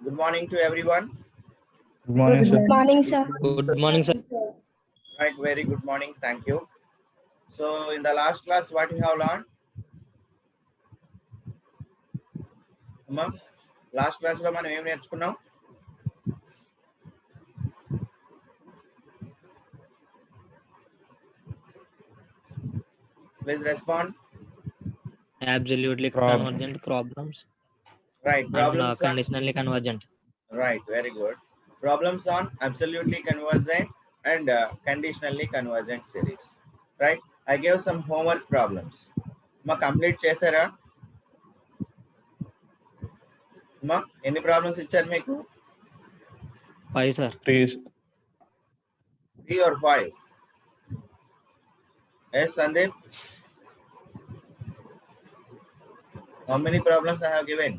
Good morning to everyone. Good morning, sir. Good morning, sir. Good morning, sir. Right, very good morning. Thank you. So in the last class, what we have learned? Amma, last class లో మనం ఏం నేర్చుకున్నాం? Please respond. Absolutely convergent problems Right, and problems on, conditionally convergent. right, very good. Problems on absolutely convergent and conditionally convergent series. Right, I gave some homework problems. అమ్మా complete చేశారా? అమ్మా ఎన్ని problems ఇచ్చారు మీకు? 5, sir. 3. 3 or 5? Yes, Sandeep. How many problems I have given?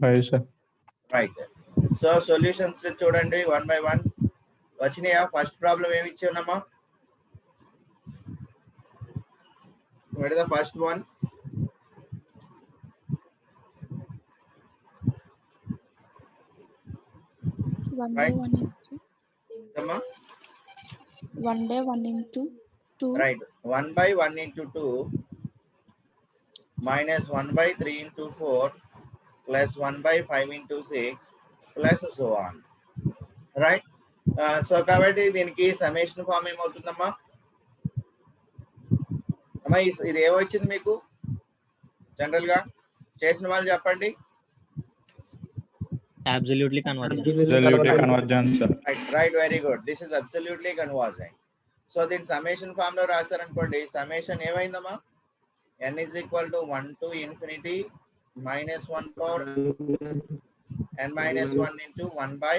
5, sir. Right. So solutions చూడండి one by one. వచ్చినాయా? First problem ఏమి ఇచ్చానమ్మా? What is the first one? One Right. by one into అమ్మా 1 by 1 into 2. Right 1 by 1 into 2 minus 1 by 3 into 4 plus 1 by 5 into 6 plus so on. Right. So కాబట్టి దీనికి summation form ఏమవుతుందమ్మా? అమ్మా ఇది ఏమొచ్చింది మీకు general గా చేసిన వాళ్ళు చెప్పండి. Absolutely convergent. Absolutely convergent, sir. Right, very good. This is absolutely convergent. So దీని సమ్మేషన్ ఫామ్ లో రాశారనుకోండి, సమ్మేషన్ ఏమైందమ్మా? n is equal to 1 to infinity minus 1 power n minus 1 into 1 by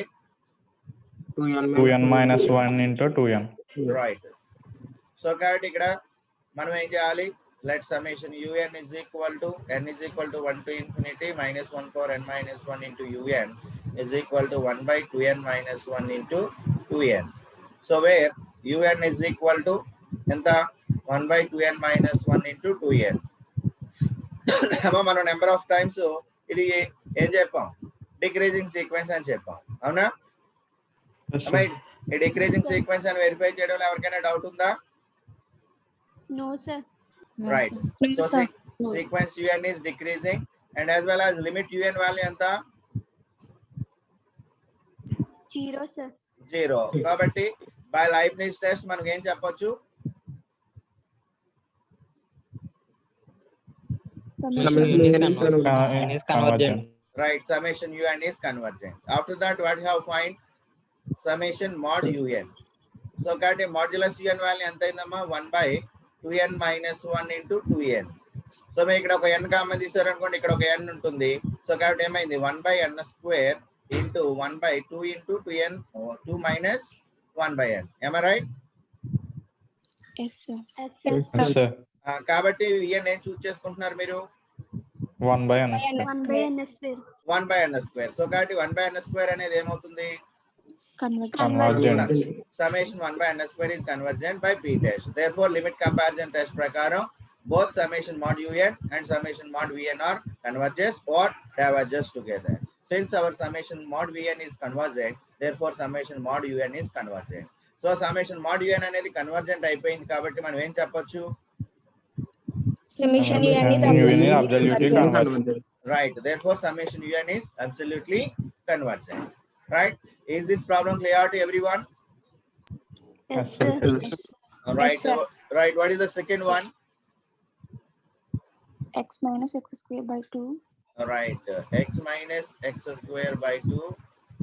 2n minus 1 into 2n. right. So కాబట్టి ఇక్కడ మనం ఏం చేయాలి? Let summation un is equal to n is equal to 1 to infinity minus 1 power n minus 1 into un is equal to 1 by 2n minus 1 into 2n. So where un is equal to ఎంత? 1 by 2n minus 1 into 2n. అమ్మా మనం number of times ఇది ఏం చెప్పాం? Decreasing sequence అని చెప్పాం, అవునా? Yes, అమ్మా sir. ఈ డిక్రీజింగ్ సీక్వెన్స్ అని వెరిఫై చేయడంలో ఎవరికైనా డౌట్ ఉందా? No, sir. Right. No, So sir. sequence un is decreasing and as well as limit un value ఎంత? 0, sir. 0. కాబట్టి బై లైబ్నిజ్ టెస్ట్ మనకి ఏం చెప్పొచ్చు? Summation is convergent. Right, summation un is convergent. After that what you have find? Summation mod un. So కాబట్టి modulus un value ఎంత అయిందమ్మా? 1 by 2n minus 1 into 2n. So మీరు ఇక్కడ ఒక n కామన్ తీసారనుకోండి, ఇక్కడ ఒక n ఉంటుంది. సో కాబట్టి ఏమైంది? 1 by n square into 1 by 2 into 2n 2 minus 1 by n. Am I right? Yes, sir. Yes, sir. కాబట్టి n ఏం చూస్ చేసుకుంటున్నారు మీరు? 1 by n square. 1 by n square. 1 by n square. So కాబట్టి 1 by n square అనేది ఏమవుతుంది? Convergent. Summation 1 by n square is convergent by p test. Therefore limit comparison test prakaram both summation mod un and summation mod vn are converges or diverges together. Since our summation mod vn is convergent, therefore summation mod un is convergent. So summation mod un అనేది convergent అయిపోయింది కాబట్టి మనం ఏం చెప్పొచ్చు? Summation un is absolutely convergent. Right. Therefore summation un is absolutely convergent. Right. Is this problem clear to everyone? Yes, Yes, sir. sir. Right. sir. Right. What is the second one? X minus x square by 2. Right. X minus x square by 2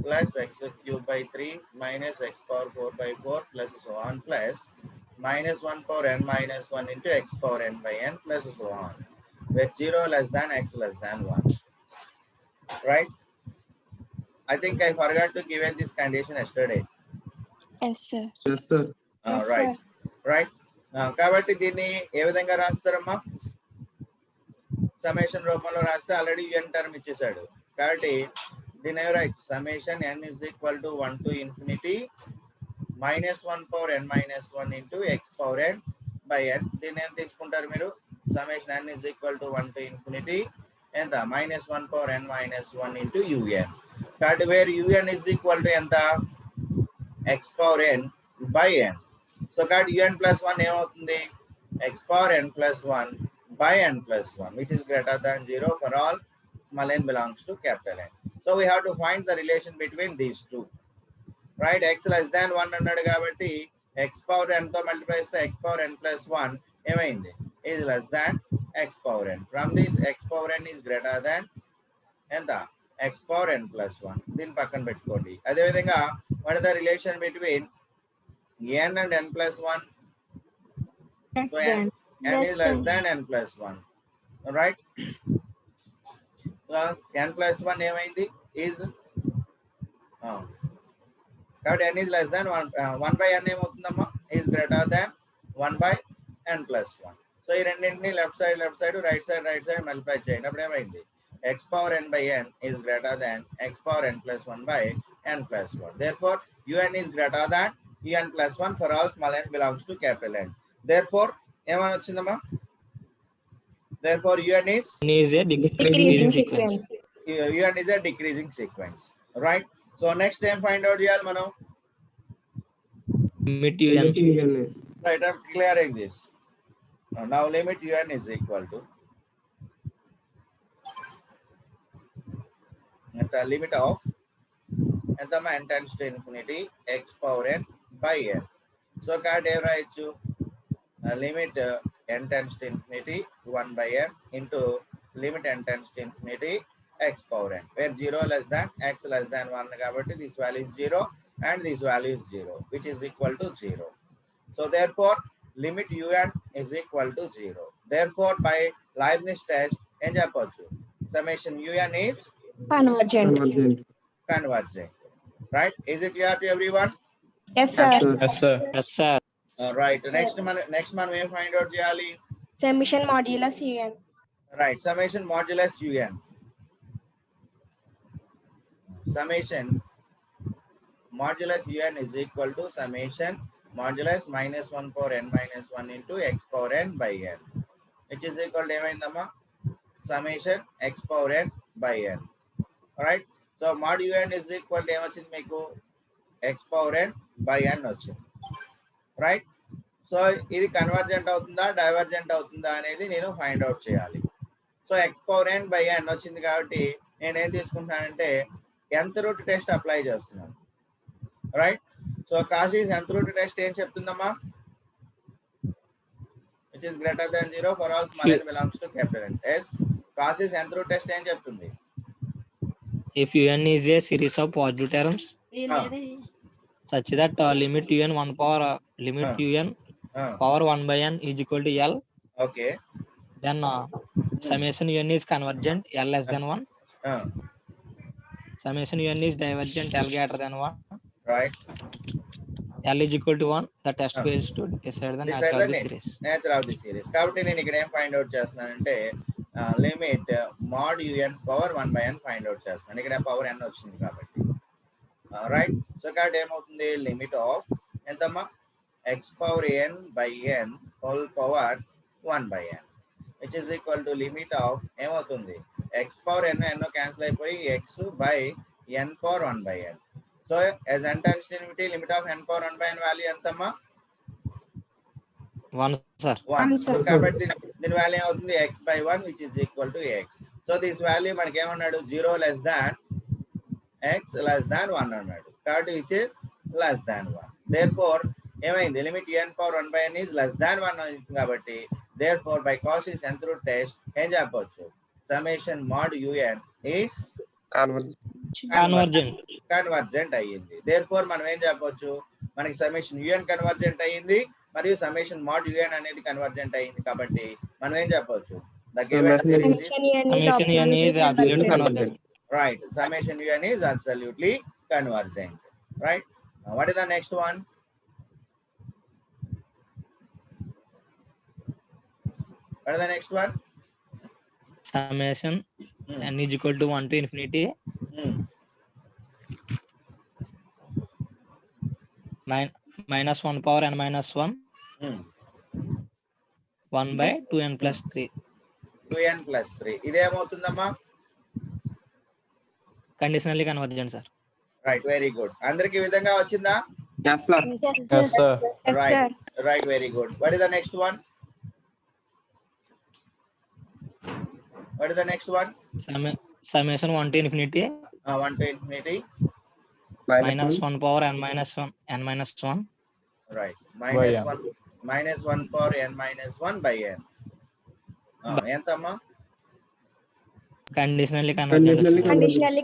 plus x cube by 3 minus x power 4 by 4 plus so on plus minus 1 power n minus 1 into x power n by n plus so on with 0 less than x less than 1. Right. I think I forgot to give this condition yesterday. Yes, sir. Yes, sir. Yes, Right. Right. కాబట్టి దీన్ని ఏ విధంగా రాస్తారమ్మా? Summation రూపంలో రాస్తే already n term ఇచ్చేసాడు కాబట్టి దీని right summation n is equal to 1 to infinity minus 1 power n minus 1 into x power n by n. దీన్ని ఏం తీసుకుంటారు మీరు? Summation n is equal to 1 to infinity ఎంత minus 1 power n minus 1 into un. కాబట్టి where un is equal to ఎంత x power n by n. So కాబట్టి un plus 1 ఏమవుతుంది x power n plus 1 by n plus 1, which is greater than 0 for all small n belongs to capital N. So we have to find the relation between these two, right? X less than 1 అన్నాడు కాబట్టి x power n తో multiply చేస్తే x power n plus 1 ఏమైంది is less than x power n. From this x power n is greater than ఎంత x power n plus 1. దీన్ని పక్కన పెట్టుకోండి. అదే విధంగా what is the relation between n and n plus 1? So n is less than n plus 1. Alright? So n plus 1 ఏమైంది is కాబట్టి n is less than 1 by n ఏమవుతుందమ్మా is greater than 1 by n plus 1. So ఈ రెండింటిని left side right side multiply చేయండి. అప్పుడు ఏమైంది x power n by n is greater than x power n plus 1 by n plus 1. Therefore un is greater than un plus 1 for all small n belongs to capital N. Therefore ఏమని వచ్చిందమ్మా therefore un is a decreasing sequence. un is a decreasing sequence, right? So next time find out చేయాలి మనం Limit un. right. I'm clearing this. Now limit un is equal to the limit of n tends to infinity x power n by n. So card ఏం రాయొచ్చు limit n tends to infinity 1 by n into limit n tends to infinity x power n, where 0 less than x less than 1 కాబట్టి this value is 0 and this value is 0, which is equal to 0. So therefore limit un is equal to 0. Therefore by Leibniz test ఏం చెప్పొచ్చు summation un is Convergent. convergent, right? Is it clear to everyone? Yes, sir. Yes, sir. Yes, sir. Right. Next మనం ఏం find out చేయాలి Summation modulus un. right summation modulus un. Summation modulus un is equal to summation modulus minus 1 power n minus 1 into x power n by n, which is equal to ఏమైందమ్మా summation x power n by n. Alright, so mod un is equal to ఏమొచ్చింది మీకు x power n by n వచ్చింది, right? So ఇది convergent అవుతుందా divergent అవుతుందా అనేది నేను find out చేయాలి. So x power n by n వచ్చింది కాబట్టి నేను ఏం తీసుకుంటానంటే nth రూట్ టెస్ట్ అప్లై చేస్తున్నాను, right? So Cauchy's nth root test ఏం చెప్తుందమ్మా which is greater than 0 for all small n belongs to capital N. Yes, Cauchy's nth root test ఏం చెప్తుంది If un is a series of positive terms such that limit un 1 power limit un power 1 by n is equal to L, okay then summation un is convergent L less than 1, summation un is divergent L greater than 1, right L is equal to 1. The test fails to decide the nature of the series. Nature of the series. కాబట్టి నేను ఇక్కడ ఏం find out చేస్తున్నానంటే limit mod un power 1 by n find out చేస్తున్నాను. ఇక్కడ power n వచ్చింది కాబట్టి, right? So కాబట్టి ఏమవుతుంది లిమిట్ ఆఫ్ ఎంతమ్మా x power n by n whole power 1 by n, which is equal to limit of ఏమవుతుంది x power n n cancel అయిపోయి x by n power 1 by n. So as n tends to infinity limit of n power 1 by n value ఎంతమ్మా 1, sir. 1. So కాబట్టి దీని value ఏమవుతుంది x by 1 which is equal to x. So this value మనకి ఏమన్నాడు 0 less than x less than 1 అన్నాడు, కాబట్టి which is less than 1. therefore ఏమైంది limit n power 1 by n is less than 1 అవుతుంది కాబట్టి therefore by Cauchy's nth root test ఏం చెప్పొచ్చు summation mod un is convergent అయ్యింది. therefore మనం ఏం చెప్పొచ్చు మనకి సమ్మేషన్ un కన్వర్జెంట్ అయ్యింది మరియు సమ్మేషన్ mod un అనేది కన్వర్జెంట్ అయ్యింది కాబట్టి మనం ఏం చెప్పొచ్చు the given series is Summation un is absolutely convergent. right summation un is absolutely convergent, right? What is the next one? What is the next one? Summation n is equal to 1 to infinity minus 1 power n minus 1 1 by 2n plus 3. 2n plus 3. ఇదేమవుతుందమ్మా? Conditionally convergent sir. Right, very good. అందరికి ఈ విధంగా వచ్చిందా? Yes, sir. Right, very good. What is the next one? Summation 1 to infinity 1 to infinity minus 1 power n minus 1. Right, By minus 1 power n minus 1 by n. ఎంతమ్మా? Conditionally convergent. Conditional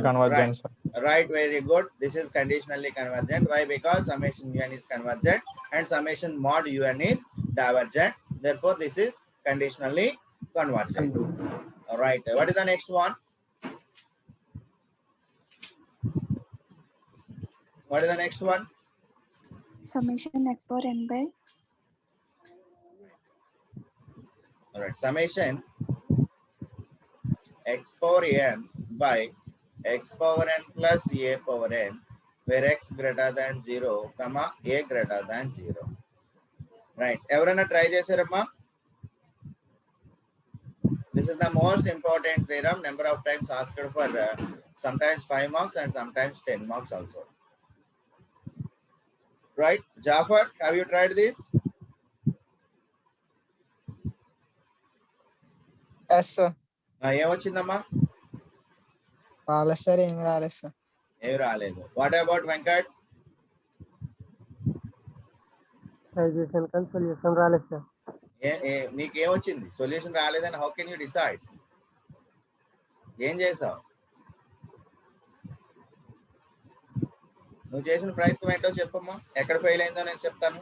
convergence. Right, very good. This is conditionally convergent. Why? Because summation un is convergent and summation mod un is divergent. Therefore, this is conditionally convergent. All right. What is the next one? What is the next one? Summation x power n by. All right. Summation x power n by x power n plus a power n, where x greater than 0, comma a greater than 0. Right. Everyone try చేశారమ్మా? This is the most important theorem. Number of times asked for sometimes 5 marks and sometimes 10 marks also. Right, Jafar, have you tried this? Yes, sir. ఏమొచ్చిందమ్మా? రాలేదు sir, ఏమి రాలేదు sir. ఏమి రాలేదు. What about Venkat? Solution రాలేదు sir. నీకు ఏమొచ్చింది? Solution రాలేదని how can you decide? ఏం చేసావు? నువ్వు చేసిన ప్రయత్నం ఏంటో చెప్పమ్మా. ఎక్కడ ఫెయిల్ అయిందో నేను చెప్తాను.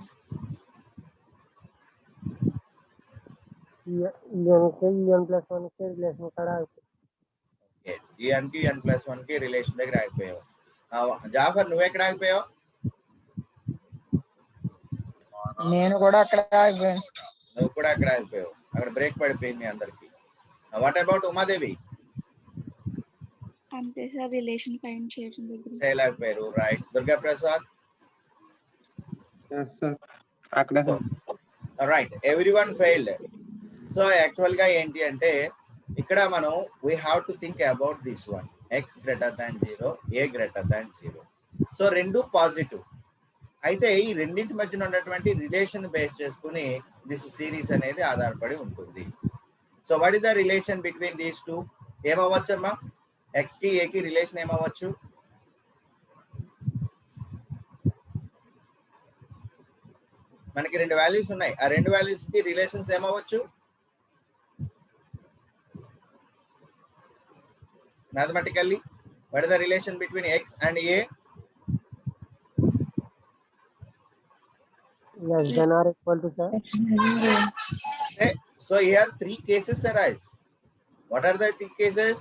n+1 కి రిలేషన్ దగ్గర ఆగిపోయావు. జాఫర్, నువ్వు ఎక్కడ ఆగిపోయావు? నేను కూడా అక్కడ ఆగిపోయాను. నువ్వు కూడా అక్కడ ఆగిపోయావు. అక్కడ బ్రేక్ పడిపోయింది అందరికి. What about Umadevi? అంతే సార్, రిలేషన్ ఫైండ్ చేయడం దగ్గర చేయలేకపోయారు. రైట్. దుర్గా ప్రసాద్? అక్కడే sir. Right, everyone failed. So actual గా ఏంటి అంటే ఇక్కడ మనం we have to think about this one, x greater than 0, a greater than 0. So రెండు పాజిటివ్. అయితే ఈ రెండింటి మధ్యన ఉన్నటువంటి రిలేషన్ బేస్ చేసుకుని దిస్ సిరీస్ అనేది ఆధారపడి ఉంటుంది. So what is the relation between these two? ఏమవ్వచ్చమ్మా? ఎక్స్ కి ఏ కి రిలేషన్ ఏమవ్వచ్చు? మనకి రెండు వాల్యూస్ ఉన్నాయి. ఆ రెండు వాల్యూస్ కి relations ఏమవ్వచ్చు? Mathematically, what is the relation between x and a? Less than or equal to, sir. Okay. So here 3 cases arise. What are the 3 cases?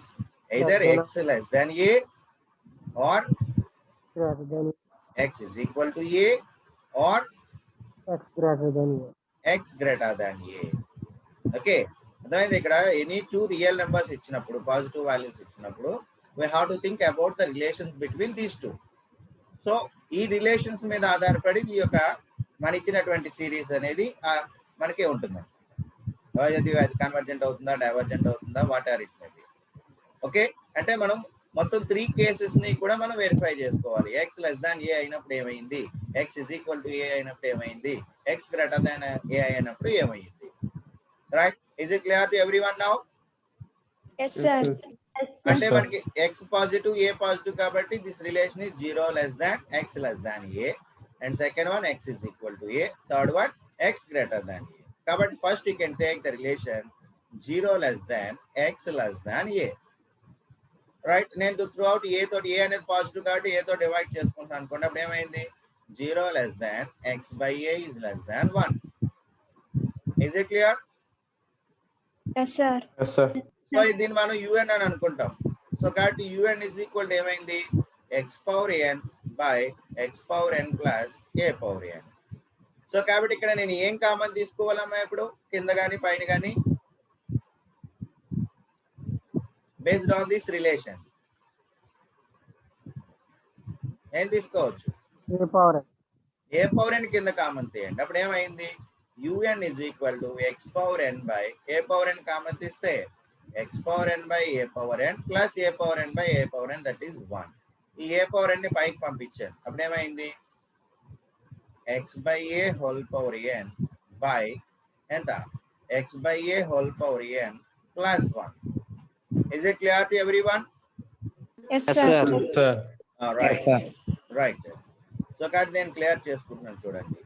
Either x less than a or Greater than x is equal to a or x greater than a. x greater than a. Okay. అర్థమైంది? ఇక్కడ any 2 real numbers ఇచ్చినప్పుడు, positive values ఇచ్చినప్పుడు we have to think about the relations between these two. So ఈ relations మీద ఆధారపడి ఈ యొక్క మన ఇచ్చినటువంటి సిరీస్ అనేది మనకే ఉంటుంది. అది కన్వర్జెంట్ అవుతుందా, డైవర్జెంట్ అవుతుందా, what are it may be. Okay, అంటే మనం మొత్తం 3 కేసెస్ ని కూడా మనం వెరిఫై చేసుకోవాలి. ఎక్స్ లెస్ దాన్ ఏ అయినప్పుడు ఏమైంది, ఎక్స్ ఇస్ ఈక్వల్ టు ఏ అయినప్పుడు ఏమైంది, ఎక్స్ గ్రేటర్ దాన్ ఏ అయినప్పుడు ఏమైంది. Right, is it clear to everyone now? yes sir. అంటే మనకి ఎక్స్ పాజిటివ్, ఏ పాజిటివ్ కాబట్టి this relation is 0 less than x less than a, and second one x is equal to a, third one x greater than a. కాబట్టి first you can take the relation 0 less than x less than a. Right, నేను through out ఏ తోటి, ఏ అనేది positive కాబట్టి ఏ తో divide చేసుకుంటాను అనుకోండి. అప్పుడు ఏమైంది? 0 less than x by a is less than 1. Is it clear? yes sir. Yes, sir. So దీన్ని మనం un అని అనుకుంటాం. సో కాబట్టి un is equal to ఏమైంది? x power n by x power n plus a power n. So కాబట్టి ఇక్కడ నేను ఏం కామన్ తీసుకోవాలమ్మా? ఇప్పుడు కింద కానీ పైన కానీ బేస్డ్ ఆన్ దిస్ రిలేషన్ ఏం తీసుకోవచ్చు? A power n. A power n కింద కామన్ తీయండి. అప్పుడు ఏమైంది? un is equal to x power n by a power n common తీస్తే x power n by a power n plus a power n by a power n, that is 1. ఈ a power n ని పైకి పంపించాను, అప్పుడు ఏమైంది x by a whole power n by ఎంత x by a whole power n plus 1. Is it clear to everyone? Yes, Yes, sir. sir. sir. Right. sir. Right. So కాబట్టి నేను clear చేసుకుంటున్నాను చూడండి.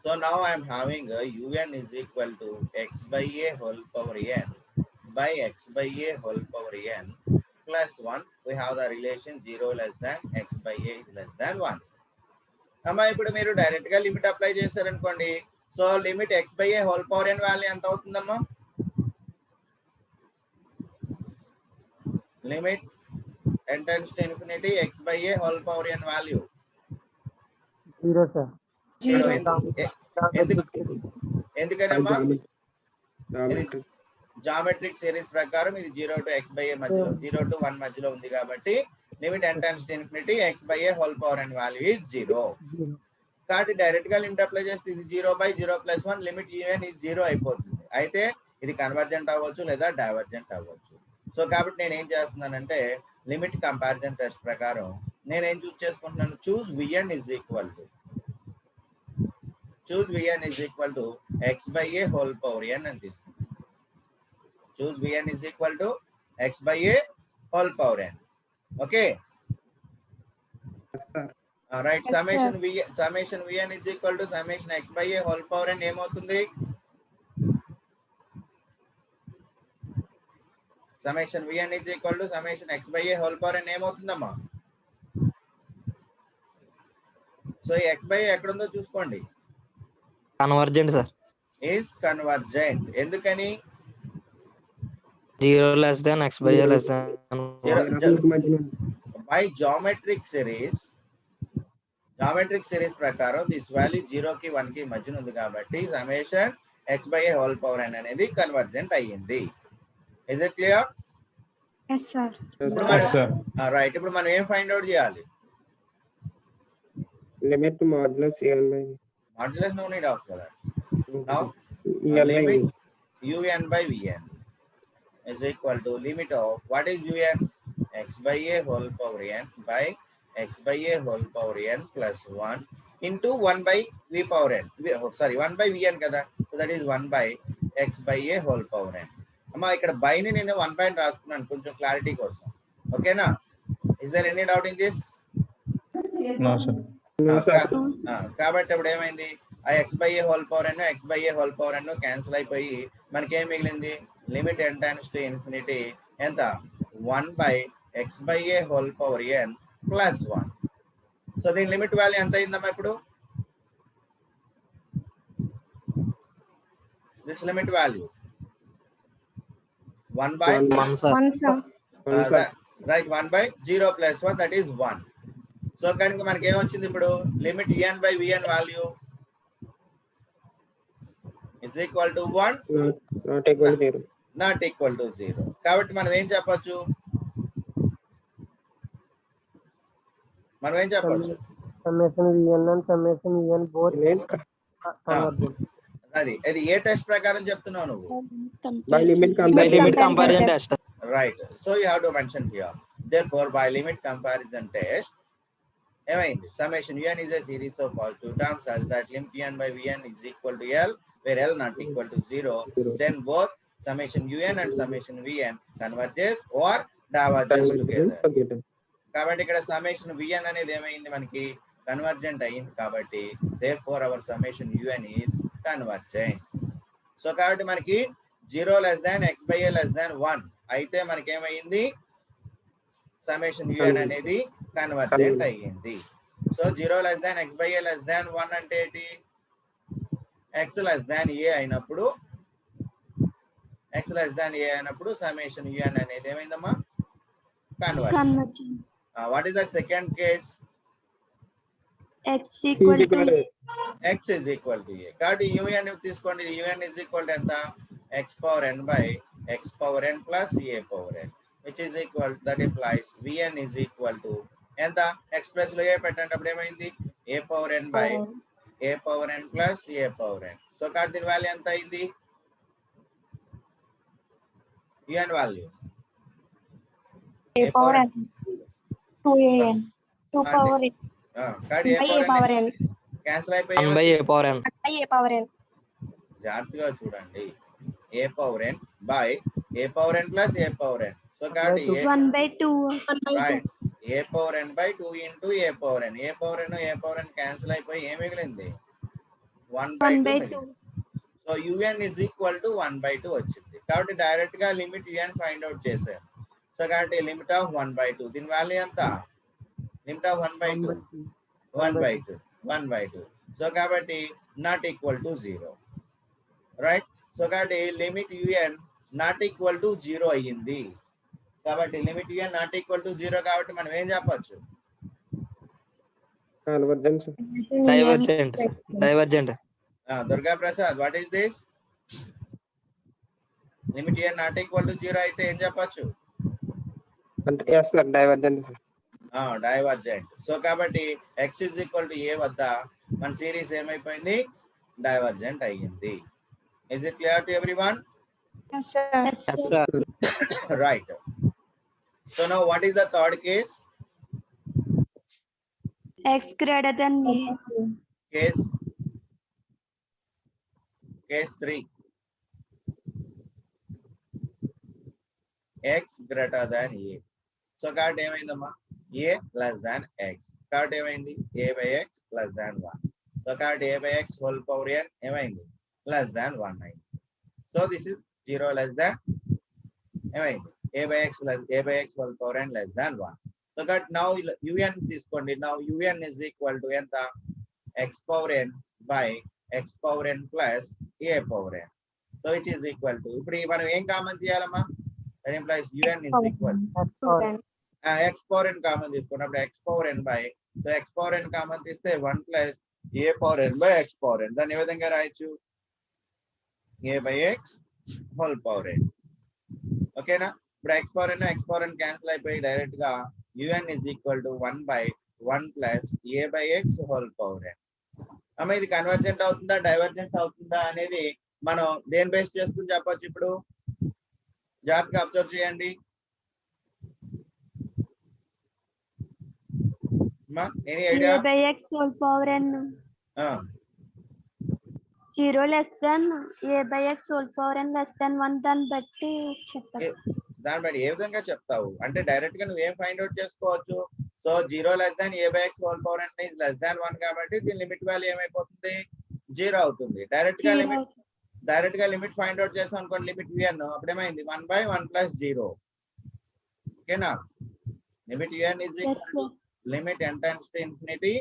So now I am having a un is equal to x by a whole power n by x by a whole power n plus 1. We have the relation 0 less than x by a is less than 1. అమ్మా ఇప్పుడు మీరు direct గా limit apply చేశారనుకోండి, so limit x by a whole power n value ఎంత అవుతుందమ్మా? Limit n tends to infinity x by a whole power n value 0 sir. Zero. Geometric ఎందుకనమ్మా? Geometric series ప్రకారం ఇది 0 to x by a మధ్యలో 0 to 1 మధ్యలో ఉంది కాబట్టి limit n tends to infinity x by a whole power n value is 0. కాబట్టి direct గా limit apply చేస్తే ఇది 0 by 0 plus 1 limit un is 0 అయిపోతుంది. అయితే ఇది కన్వర్జెంట్ అవ్వచ్చు లేదా డైవర్జెంట్ అవ్వచ్చు. సో కాబట్టి నేను ఏం చేస్తున్నానంటే లిమిట్ కంపారిజన్ టెస్ట్ ప్రకారం నేను ఏం చూస్ చేసుకుంటున్నాను, చూస్ vn is equal to x by a whole power n అని తీసుకుంటాను. చూస్ vn is equal to x by a whole power n. Okay right. Yes, summation vn is equal to summation x by a whole power n ఏమవుతుంది? Summation vn is equal to summation x by a whole power n ఏమవుతుందమ్మా? So ఈ x by a ఎక్కడ ఉందో చూసుకోండి. Convergent sir. Is convergent. ఎందుకని? 0 less than x by a less than by geometric series ప్రకారం this value 0 కి 1 కి మధ్యన ఉంది కాబట్టి సమ్మేషన్ x by a whole power n అనేది కన్వర్జెంట్ అయ్యింది. Is it clear? Yes, sir. Yes, sir. Right. ఇప్పుడు మనం ఏం ఫైండ్ అవుట్ చేయాలి? limit to modulus un by modulus no need of that. Now en by limit un by vn is equal to limit of what is un? X by a whole power n by x by a whole power n plus 1 into 1 by v power n. Sorry, 1 by vn kada. So that is 1 by x by a whole power n. అమ్మా ఇక్కడ by ని నేను 1 by రాసుకున్నాను కొంచెం clarity కోసం. ఓకేనా? Is there any doubt in this? No, sir. కాబట్టి అప్పుడు ఏమైంది, ఆ x by a whole power n x by a whole power n cancel అయిపోయి మనకి ఏం మిగిలింది, limit n tends to infinity ఎంత 1 by x by a whole power n plus 1. So దీని లిమిట్ వాల్యూ ఎంత అయిందమ్మా ఇప్పుడు? This limit value 1 by 1 sir. 1, sir. Right 1 by 0 plus 1, that is 1. So కనుక మనకి ఏమొచ్చింది ఇప్పుడు, limit un by vn value is equal to 1 not equal to 0. not equal to 0. కాబట్టి మనం ఏం చెప్పొచ్చు, summation vn and summation vn both convergent. అది ఏ test ప్రకారం చెప్తున్నావు నువ్వు? By limit By limit comparison comparison test. Right. So you have to mention here. Therefore, by limit comparison test, ఏమైంది, summation un is a series of positive terms such that limit un by vn is equal to l, where l not equal to 0. Then both summation un and summation vn converges or diverges together. కాబట్టి ఇక్కడ summation vn అనేది ఏమైంది, మనకి convergent అయ్యింది కాబట్టి therefore our summation un is convergent. So కాబట్టి మనకి 0 less than x by a less than 1 అయితే మనకి ఏమైంది, సమ్మేషన్ un అనేది కన్వర్జెంట్ అయ్యింది. So 0 less than x by a less than 1 అంటే ఏంటి, x less than a అయినప్పుడు సమ్మేషన్ un అనేది ఏమైందమ్మా, convergent. Convergent. What is the second case? X equal to x is equal to a. కాబట్టి un తీసుకోండి, un is equal to ఎంత, x power n by x power n plus a power n, which is equal, that implies vn is equal to ఎంత, x plus లో a పెట్టండి, అప్పుడు ఏమైంది, a power n by a power n plus a power n. So కాబట్టి దీని value ఎంత అయింది? un value A power n. 2an. 2 power n. కాబట్టి a power n క్యాన్సిల్ అయిపోయి 1 by a power n. A power n. జాగ్రత్తగా చూడండి. a power n by a power n plus a power n. So కాబట్టి 1 by 2. Right a power n by 2 into a power n. a power n cancel అయిపోయి ఏం మిగిలింది? 1 by 2 మిగిలింది. So un is equal to 1 by 2 వచ్చింది. కాబట్టి direct గా limit un find out చేసాం. So కాబట్టి లిమిట్ ఆఫ్ 1 by 2 దీని వాల్యూ ఎంత? Limit of 1 by 2 1 by 2 1 by 2. So కాబట్టి not equal to 0 right. So కాబట్టి limit un not equal to 0 అయ్యింది. కాబట్టి limit un not equal to 0 కాబట్టి మనం ఏం చెప్పొచ్చు? Convergence. Divergent. Divergent. Durga Prasad what is this? Limit n not equal to 0 అయితే ఏం చెప్పొచ్చు? Yes sir, divergence. Divergent. So కాబట్టి x is equal to a వద్ద మన సిరీస్ ఏమైపోయింది? డైవర్జెంట్ అయ్యింది. Is it clear to everyone? Yes, sir. Yes, sir. Right. So now what is the third case? X greater than a. Case 3 x greater than a. So కాబట్టి ఏమైందమ్మా? a less than x. కాబట్టి ఏమైంది? a by x less than 1. So కాబట్టి a by x whole power n ఏమైంది? less than 1 అయింది. So this is 0 less than ఏమైంది? a by x whole power n less than 1. So కాబట్టి now un తీసుకోండి. Now un is equal to ఎంత? x power n by x power n plus a power n. So which is equal to ఇప్పుడు మనం ఏం common తీయాలమ్మా? that implies un is equal x power n common తీసుకున్నప్పుడు x power n by so x power n common తీస్తే 1 plus a power n by x power n. దాన్ని ఏ విధంగా రాయొచ్చు? a by x whole power n. ఓకేనా? ఇప్పుడు x power n cancel అయిపోయి direct గా un is equal to 1 by 1 plus a by x whole power n. అమ్మ ఇది convergent అవుతుందా డైవర్జెంట్ అవుతుందా అనేది మనం దేని బేస్ చేసుకుని చెప్పొచ్చు? ఇప్పుడు జాగ్రత్తగా అబ్జర్వ్ చేయండి. Any idea? A by x whole power n. 0 less than a by x whole power n less than 1 దాన్ని బట్టి చెప్పాలి. దాన్ని బట్టి ఏ విధంగా చెప్తావు అంటే డైరెక్ట్ గా నువ్వేం ఫైండ్ అవుట్ చేసుకోవచ్చు? So 0 less than a by x whole power n is less than 1 కాబట్టి దీని లిమిట్ వాల్యూ ఏమైపోతుంది? 0 అవుతుంది. డైరెక్ట్ గా లిమిట్ ఫైండ్ అవుట్ చేసాం అనుకోండి లిమిట్ un అప్పుడు ఏమైంది? 1 by 1 plus 0. ఓకేనా? Limit un is equal to limit n tends to infinity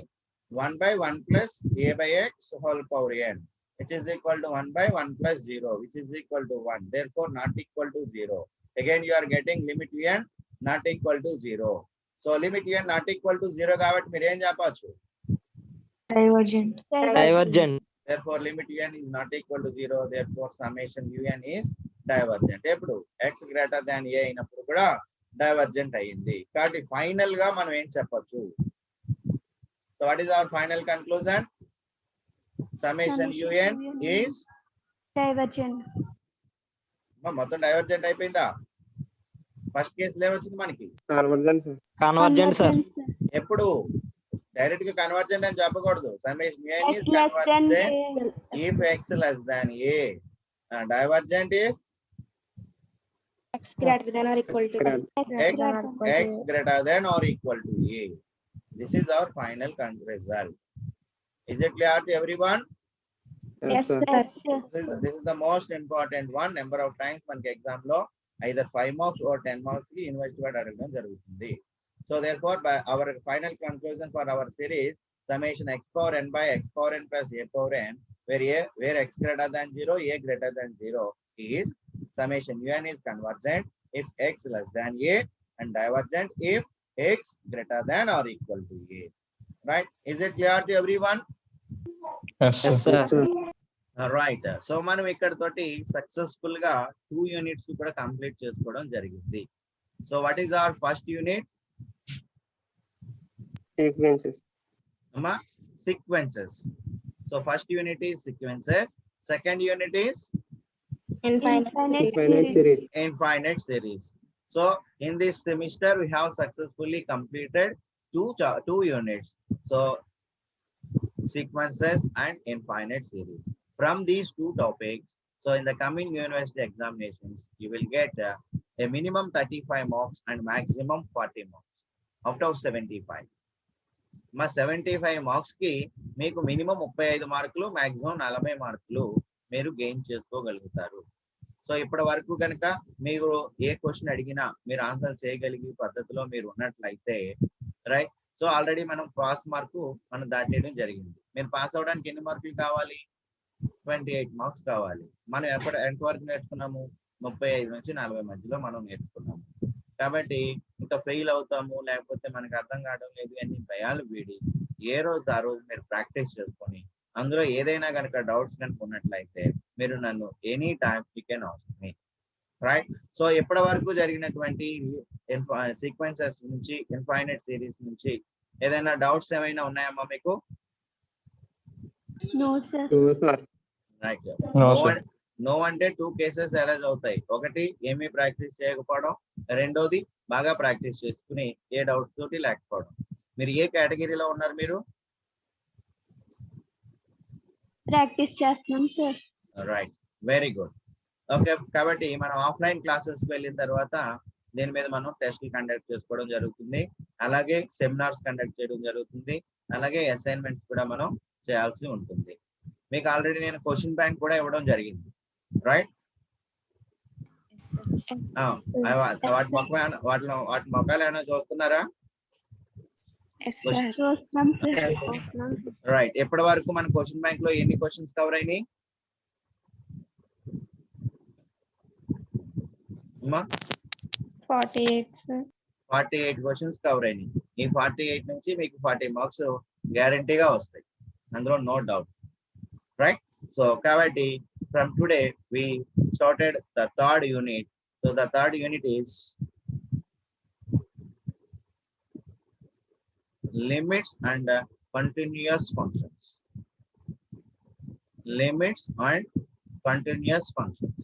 1 by 1 plus a by x whole power n, which is equal to 1 by 1 plus 0, which is equal to 1. Therefore, not equal to 0. Again, you are getting limit n not equal to 0. So, limit n not equal to 0 కాబట్టి మీరు ఏం చెప్పొచ్చు? Divergent. Divergent. Therefore, limit n is not equal to 0. Therefore, summation un is divergent. ఎప్పుడు x greater than a అయినప్పుడు కూడా divergent అయ్యింది. కాబట్టి final గా మనం ఏం చెప్పొచ్చు? So what is our final conclusion? Summation un is Divergent. మొత్తం డైవర్జెంట్ అయిపోయిందా? ఫస్ట్ కేసులో ఏమొచ్చింది మనకి? Convergence. Convergent, sir. ఎప్పుడు డైరెక్ట్ గా కన్వర్జెంట్ అని చెప్పకూడదు. Summation un X is less than convergent a. if x less than a. Divergent if X greater than or equal to x greater than or equal to a. This is our final result. Is it clear to everyone? Yes sir. Yes, sir. This is the most important one. Number of times మనకి exam లో either 5 marks or 10 marks కి investigate అడగడం జరుగుతుంది. So therefore, by our final conclusion for our series, summation x power n by x power n plus a power n, where x greater than 0, a greater than 0 is summation un is convergent if x less than a and divergent if x greater than or equal to a. Right? Is it clear to everyone? Yes, Yes, sir. sir. Right. So మనం ఇక్కడ తోటి successful గా 2 units కూడా complete చేసుకోవడం జరిగింది. So what is our first unit? Sequences. అమ్మా sequences. So first unit is sequences, second unit is Infinite Infinite series. series. infinite series. So in this semester we have successfully completed two units. So sequences and infinite series. From these two topics, so in the coming university examinations, you will get a minimum 35 marks and maximum 40 marks out of 75. మా 75 marks కి మీకు minimum 35 మార్కులు, maximum 40 మార్కులు మీరు gain చేసుకోగలుగుతారు. So ఇప్పటి వరకు కనుక మీరు ఏ క్వశ్చన్ అడిగినా మీరు ఆన్సర్ చేయగలిగే పద్ధతిలో మీరు ఉన్నట్లయితే రైట్. సో ఆల్రెడీ మనం పాస్ మార్కు మనం దాటేయడం జరిగింది. మీరు పాస్ అవడానికి ఎన్ని మార్కులు కావాలి? 28 మార్క్స్ కావాలి. మనం ఎంతవరకు నేర్చుకున్నాము? 35 నుంచి 40 మధ్యలో మనం నేర్చుకున్నాము. కాబట్టి ఇంకా ఫెయిల్ అవుతాము, లేకపోతే మనకు అర్థం కావడం లేదు అని భయాలు వీడి ఏ రోజు ఆ రోజు మీరు ప్రాక్టీస్ చేసుకొని అందులో ఏదైనా కనుక డౌట్స్ కనుక ఉన్నట్లయితే మీరు నన్ను any time you can ask me, right. So ఇప్పటి వరకు జరిగినటువంటి సీక్వెన్సెస్ నుంచి, ఇన్ఫైనైట్ సిరీస్ నుంచి ఏదైనా డౌట్స్ ఏమైనా ఉన్నాయమ్మా మీకు? No, sir. No, sir. Right. No, sir. No అంటే 2 కేసెస్ అరైజ్ అవుతాయి. ఒకటి ఏమీ ప్రాక్టీస్ చేయకపోవడం, రెండోది బాగా ప్రాక్టీస్ చేసుకుని ఏ డౌట్స్ తోటి లేకపోవడం. మీరు ఏ కేటగిరీలో ఉన్నారు? మీరు ప్రాక్టీస్ చేస్తున్నాం sir. Right, very good. Okay, కాబట్టి మనం ఆఫ్లైన్ క్లాసెస్ వెళ్ళిన తర్వాత దీని మీద మనం టెస్ట్లు కండక్ట్ చేసుకోవడం జరుగుతుంది, అలాగే సెమినార్స్ కండక్ట్ చేయడం జరుగుతుంది, అలాగే అసైన్మెంట్స్ కూడా మనం చేయాల్సి ఉంటుంది. మీకు ఆల్రెడీ నేను క్వశ్చన్ బ్యాంక్ కూడా ఇవ్వడం జరిగింది, రైట్. వాటి మొక్కలు ఏమైనా చూస్తున్నారా? చూస్తున్నాం సార్. రైట్. ఎప్పటి వరకు మన క్వశ్చన్ బ్యాంక్ లో ఎన్ని క్వశ్చన్స్ కవర్ అయినాయి? 48 సార్. 48 క్వశ్చన్స్ కవర్ అయినాయి. ఈ 48 నుంచి మీకు 40 మార్క్స్ గ్యారంటీగా వస్తాయి, అందులో నో డౌట్, రైట్. సో కాబట్టి from today we started the third unit. So the third unit is limits and continuous functions. Limits and continuous functions.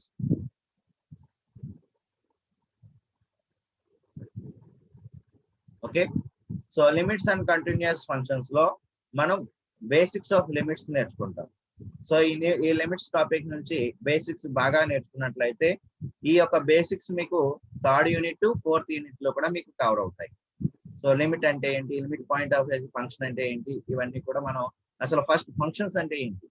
Okay, so limits and continuous functions లో మనం basics of limits నేర్చుకుంటాం. So ఈ limits topic నుంచి basics బాగా నేర్చుకున్నట్లయితే ఈ యొక్క basics మీకు third unit, fourth unit లో కూడా మీకు కవర్ అవుతాయి. సో లిమిట్ అంటే ఏంటి, లిమిట్ పాయింట్ ఆఫ్ ఫంక్షన్ అంటే ఏంటి, ఇవన్నీ కూడా మనం అసలు ఫస్ట్ ఫంక్షన్స్ అంటే ఏంటి,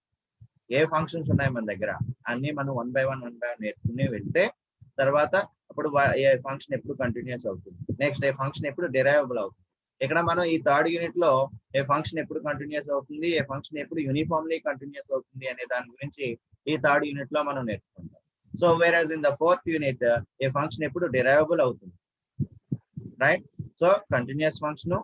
ఏ ఫంక్షన్స్ ఉన్నాయి మన దగ్గర అన్ని మనం వన్ బై వన్ నేర్చుకుని వెళ్తే తర్వాత అప్పుడు ఏ ఫంక్షన్ ఎప్పుడు కంటిన్యూస్ అవుతుంది, నెక్స్ట్ ఏ ఫంక్షన్ ఎప్పుడు డిరైవబుల్ అవుతుంది. ఇక్కడ మనం ఈ థర్డ్ యూనిట్ లో ఏ ఫంక్షన్ ఎప్పుడు కంటిన్యూస్ అవుతుంది, ఏ ఫంక్షన్ ఎప్పుడు యూనిఫామ్లీ కంటిన్యూస్ అవుతుంది అనే దాని గురించి ఈ థర్డ్ యూనిట్ లో మనం నేర్చుకుంటాం. So where in the fourth unit A function ఎప్పుడు డిరైవబుల్ అవుతుంది, రైట్. సో కంటిన్యూస్ ఫంక్షన్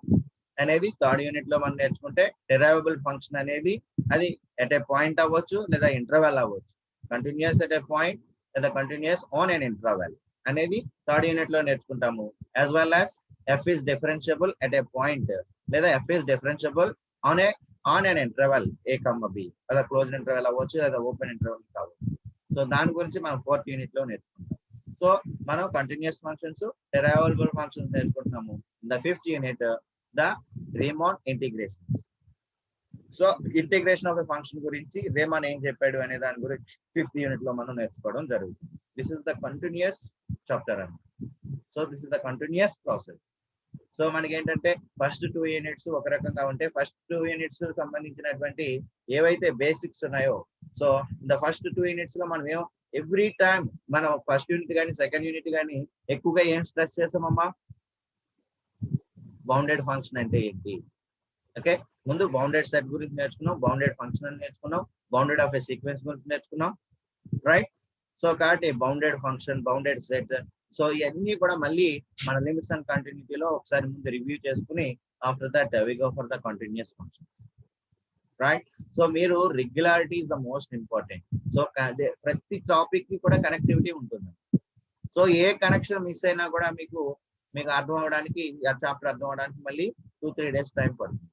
అనేది థర్డ్ యూనిట్ లో మనం నేర్చుకుంటే, డిరైవబుల్ ఫంక్షన్ అనేది అది ఎట్ ఏ పాయింట్ అవ్వచ్చు లేదా ఇంటర్వెల్ అవ్వచ్చు. కంటిన్యూస్ ఎట్ ఏ పాయింట్ లేదా కంటిన్యూస్ ఆన్ ఎన్ ఇంటర్వెల్ అనేది థర్డ్ యూనిట్ లో నేర్చుకుంటాము. As well as f is differentiable at a point లేదా f is differentiable on an interval a comma b, అలా closed interval అవ్వచ్చు లేదా open interval కావచ్చు. So దాని గురించి మనం ఫోర్త్ యూనిట్ లో నేర్చుకుంటాం. సో మనం కంటిన్యూస్ ఫంక్షన్స్, డిరైవబుల్ ఫంక్షన్స్ నేర్చుకుంటున్నాము. The fifth unit the Riemann integrations. So integration of a function గురించి రేమాన్ ఏం చెప్పాడు అనే దాని గురించి ఫిఫ్త్ యూనిట్ లో మనం నేర్చుకోవడం జరుగుతుంది. This is the continuous chapter అన్నమాట. So this is the continuous process. So మనకి ఏంటంటే ఫస్ట్ 2 యూనిట్స్ ఒక రకంగా ఉంటే, ఫస్ట్ 2 యూనిట్స్ సంబంధించినటువంటి ఏవైతే బేసిక్స్ ఉన్నాయో, సో ద ఫస్ట్ 2 యూనిట్స్ లో మనం ఎవ్రీ టైం మనం ఫస్ట్ యూనిట్ కానీ సెకండ్ యూనిట్ కానీ ఎక్కువగా ఏం స్ట్రెస్ చేస్తామమ్మా, బౌండెడ్ ఫంక్షన్ అంటే ఏంటి. ఓకే, ముందు బౌండెడ్ సెట్ గురించి నేర్చుకున్నాం, బౌండెడ్ ఫంక్షన్ నేర్చుకున్నాం, బౌండెడ్ ఆఫ్ ఎ సీక్వెన్స్ గురించి నేర్చుకున్నాం, రైట్. సో కాబట్టి bounded function, bounded set, so ఇవన్నీ కూడా మళ్ళీ మన లిమిట్స్ అండ్ కంటిన్యూటీలో ఒకసారి ముందు రివ్యూ చేసుకుని after that we go for the continuous functions, right. So మీరు regularity is the most important. So ప్రతి టాపిక్ కి కూడా కనెక్టివిటీ ఉంటుంది. సో ఏ కనెక్షన్ మిస్ అయినా కూడా మీకు అర్థం అవడానికి, చాప్టర్ అర్థం అవడానికి మళ్ళీ 2-3 days టైం పడుతుంది.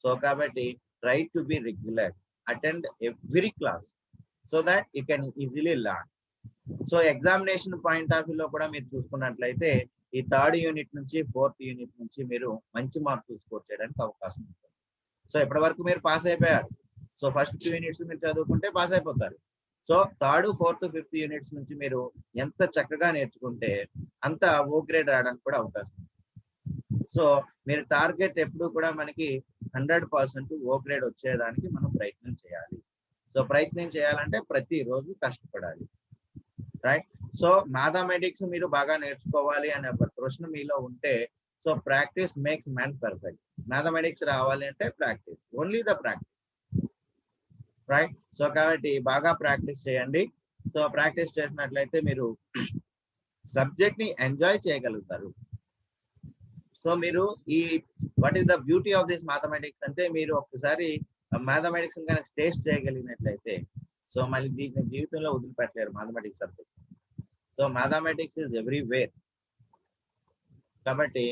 సో కాబట్టి try to be regular attend every class so that you can easily learn. So examination point of వ్యూలో కూడా మీరు చూసుకున్నట్లయితే ఈ 3rd యూనిట్ నుంచి 4th యూనిట్ నుంచి మీరు మంచి మార్కులు స్కోర్ చేయడానికి అవకాశం ఉంటుంది. సో ఇప్పటి వరకు మీరు పాస్ అయిపోయారు. సో ఫస్ట్ 2 యూనిట్స్ మీరు చదువుకుంటే పాస్ అయిపోతారు. So 3rd, 4th, 5th units నుంచి మీరు ఎంత చక్కగా నేర్చుకుంటే అంత ఓ గ్రేడ్ రావడానికి కూడా అవకాశం ఉంది. సో మీరు టార్గెట్ ఎప్పుడు కూడా మనకి 100% ఓ గ్రేడ్ వచ్చేదానికి మనం ప్రయత్నం చేయాలి. సో ప్రయత్నం చేయాలంటే ప్రతిరోజు కష్టపడాలి, రైట్? సో మ్యాథమెటిక్స్ మీరు బాగా నేర్చుకోవాలి అనే ఒక ప్రశ్న మీలో ఉంటే, so practice makes man perfect. Mathematics రావాలి అంటే practice, only the practice, right? So కాబట్టి బాగా ప్రాక్టీస్ చేయండి. సో ప్రాక్టీస్ చేసినట్లయితే మీరు సబ్జెక్ట్ ని ఎంజాయ్ చేయగలుగుతారు. సో మీరు ఈ what is the beauty of this mathematics అంటే, మీరు ఒక్కసారి మ్యాథమెటిక్స్ కనుక టేస్ట్ చేయగలిగినట్లయితే సో మళ్ళీ దీన్ని జీవితంలో వదిలిపెట్టలేరు mathematics subject. So mathematics is everywhere. కాబట్టి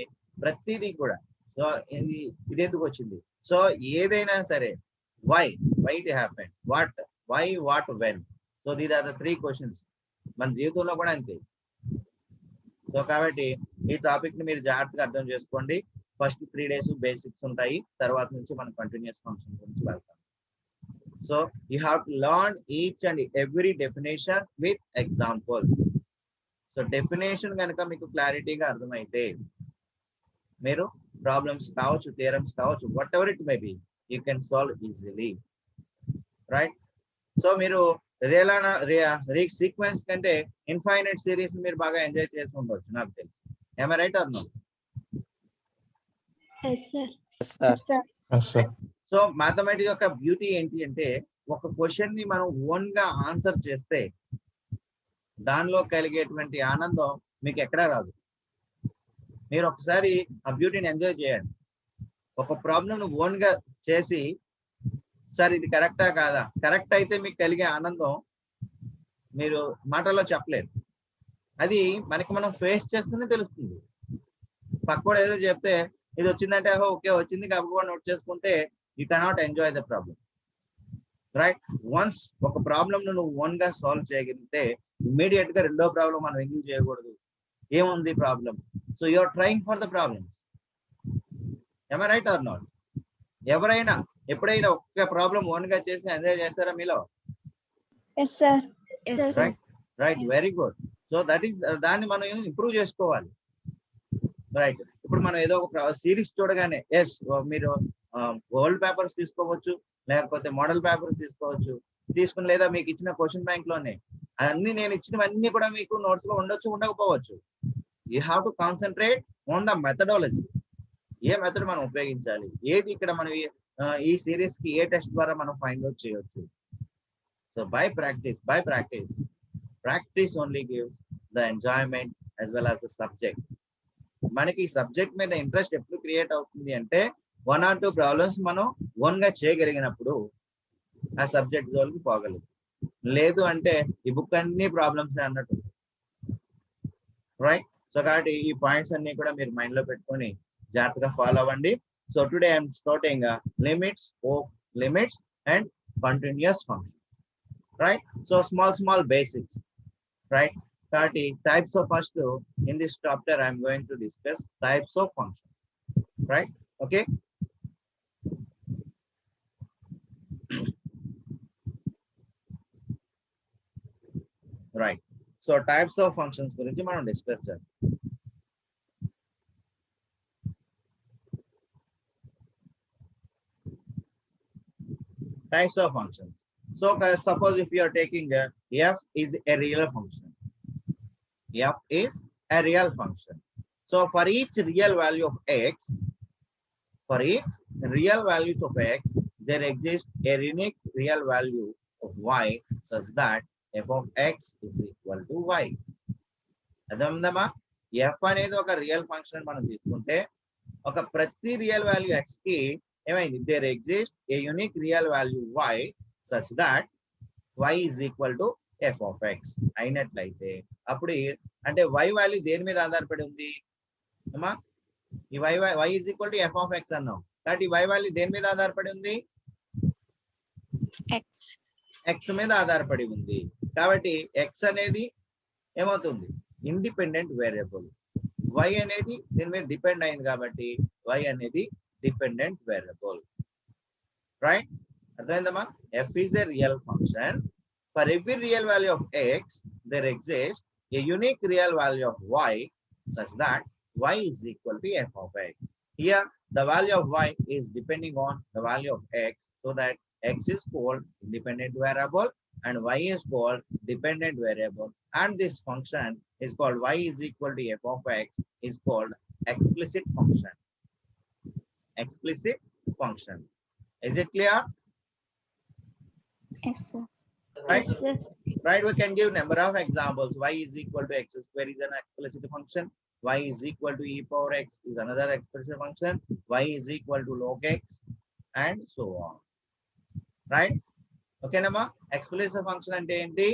ప్రతిదీ కూడా సో ఇది ఎందుకు వచ్చింది, సో ఏదైనా సరే why it happen, what, why, what, when. So these are the 3 questions. మన జీవితంలో కూడా అంతే. సో కాబట్టి ఈ టాపిక్ ని మీరు జాగ్రత్తగా అర్థం చేసుకోండి. ఫస్ట్ 3 days బేసిక్స్ ఉంటాయి, తర్వాత నుంచి మనం కంటిన్యూస్ ఫంక్షన్ గురించి వెళ్తాం. So you have to learn each and every definition with example. So definition కనుక మీకు క్లారిటీగా అర్థమైతే మీరు ప్రాబ్లమ్స్ కావచ్చు, థియరమ్స్ కావచ్చు, what ever it may B, you can solve easily, right? So మీరు సీక్వెన్స్ కంటే ఇన్ఫైనైట్ సిరీస్ మీరు బాగా ఎంజాయ్ చేసి ఉండవచ్చు, నాకు తెలుసు. Am I right or no? Yes, sir. Yes, sir. Yes, sir. So mathematics యొక్క బ్యూటీ ఏంటి అంటే, ఒక క్వశ్చన్ ని మనం ఓన్ గా ఆన్సర్ చేస్తే దానిలో కలిగేటువంటి ఆనందం మీకు ఎక్కడా రాదు. మీరు ఒకసారి ఆ బ్యూటీని ఎంజాయ్ చేయండి. ఒక ప్రాబ్లం ను ఓన్ గా చేసి, సార్ ఇది కరెక్టా కాదా, కరెక్ట్ అయితే మీకు కలిగే ఆనందం మీరు మాటల్లో చెప్పలేరు. అది మనకి మనం ఫేస్ చేస్తేనే తెలుస్తుంది. పక్కవాడు ఏదో చెప్తే ఇది వచ్చిందంటే ఓకే వచ్చింది కాబట్టి నోట్ చేసుకుంటే you cannot enjoy the problem, right? Once ఒక ప్రాబ్లం నువ్వు ఓన్ గా సాల్వ్ చేయగలిగితే ఇమ్మీడియట్ గా రెండో ప్రాబ్లం మనం ఎందుకు చేయకూడదు, ఏముంది problem, so you're trying for the problem. am I right or not? ఎవరైనా ఎప్పుడైనా ఒక్క ప్రాబ్లం ఓన్ గా చేసి ఎంజాయ్ చేస్తారా మీలో? Yes, sir. Yes, sir. Right, very good. So that is దాన్ని మనం ఇంప్రూవ్ చేసుకోవాలి, రైట్? ఇప్పుడు మనం ఏదో ఒక సిరీస్ చూడగానే మీరు ఓల్డ్ పేపర్స్ తీసుకోవచ్చు, లేకపోతే మోడల్ పేపర్స్ తీసుకోవచ్చు, తీసుకుని లేదా మీకు ఇచ్చిన క్వశ్చన్ బ్యాంక్ లోనే అన్ని నేను ఇచ్చినవన్నీ కూడా మీకు నోట్స్ లో ఉండొచ్చు, ఉండకపోవచ్చు. You have to concentrate on the methodology. A method మనం ఉపయోగించాలి, ఏది ఇక్కడ మనం ఈ సిరీస్ కి ఏ టెస్ట్ ద్వారా మనం ఫైండ్ అవుట్ చేయొచ్చు. So by practice only gives the enjoyment as well as the subject. మనకి ఈ సబ్జెక్ట్ మీద ఇంట్రెస్ట్ ఎప్పుడు క్రియేట్ అవుతుంది అంటే 1 or 2 ప్రాబ్లమ్స్ మనం ఓన్ గా చేయగలిగినప్పుడు ఆ సబ్జెక్ట్ జోలికి పోగలదు. లేదు అంటే ఈ బుక్ అన్ని ప్రాబ్లమ్స్ అన్నట్టు, రైట్? సో కాబట్టి ఈ పాయింట్స్ అన్ని కూడా మీరు మైండ్ లో పెట్టుకొని జాగ్రత్తగా ఫాలో అవ్వండి. So today I'm starting limits and continuous function, right? So small basics, right? 30 types of first in this chapter I am going to discuss types of functions, right? Okay, right. So types of functions గురించి మనం discuss చేస్తాం. Types of functions. So suppose if you are taking f is a real function. F is a real function. So for each real value of x, there exists a unique real value of y such that f of x is equal to y. అదమ్మా f అనేది ఒక real function మనం తీసుకుంటే ఒక ప్రతి real value x కి ఏమైంది, there exists a unique real value y such that y is equal to f of x అయినట్లయితే అప్పుడు అంటే y వాల్యూ దేని మీద ఆధారపడి ఉంది అమ్మా? ఈ y is equal to f of x అన్నాం కాబట్టి y వాల్యూ దేని మీద ఆధారపడి ఉంది? ఎక్స్ x మీద ఆధారపడి ఉంది కాబట్టి x అనేది ఏమవుతుంది ఇండిపెండెంట్ వేరియబుల్, y అనేది దీని మీద డిపెండ్ అయింది కాబట్టి y అనేది డిపెండెంట్ వేరియబుల్. రైట్, అర్థమైందమ్మా? f is a real function. For every real value of x there exists a unique real value of y such that y is equal to f of x. Here the value of y is depending on the value of x, so that x is called independent variable and y is called dependent variable, and this function is called y is equal to f of x is called explicit function. Explicit function. Is it clear? Yes sir Right? Yes sir Right, we can give number of examples. Y is equal to x square is an explicit function. Y is equal to e power x is another explicit function. Y is equal to log x and so on. Right? Okay, nama? Explicit function ante enti?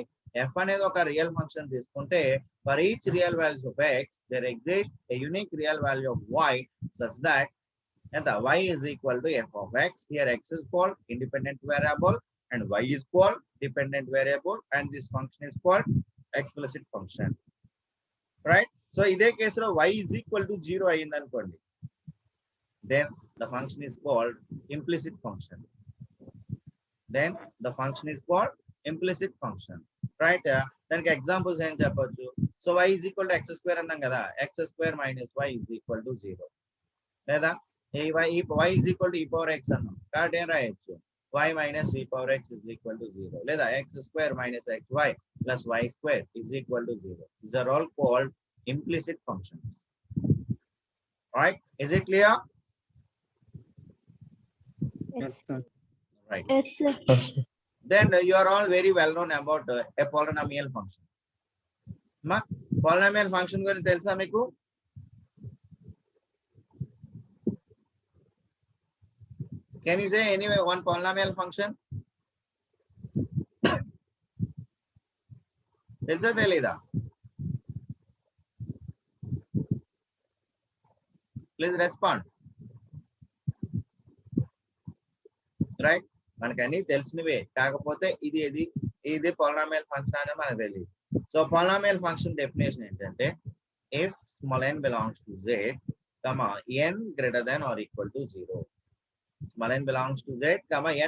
F అనేది ఒక real function తీసుకుంటే for each real values of x there exists a unique real value of y such that and the y is equal to f of x. Here x is called independent variable and y is called dependent variable, and this function is called explicit function. Right? So ide case lo y is equal to 0 ayindi anukondi, then the function is called implicit function. Then the function is called implicit function. Right? Then examples em cheppochu. So y is equal to x square annam kada, x square minus y is equal to 0. లేదా y is equal to e power x అన్నాం కాబట్టి ఏం రాయొచ్చు, y minus e power x is equal to 0, లేదా x square minus xy plus y square is equal to 0. These are all called implicit functions. Right? Is it clear? Yes, sir. Right. Yes sir Yes, sir. Then you are all very well known about a polynomial function. మా polynomial function గురించి తెలుసా మీకు? Can you say anyway one polynomial function? తెలుసా తెలీదా? Please respond. Right? మనకి అన్ని తెలిసినవే, కాకపోతే ఇది polynomial function అని మనకు తెలియదు. సో polynomial function definition ఏంటంటే if small n belongs to z, n greater than or equal to 0. Small n belongs to z,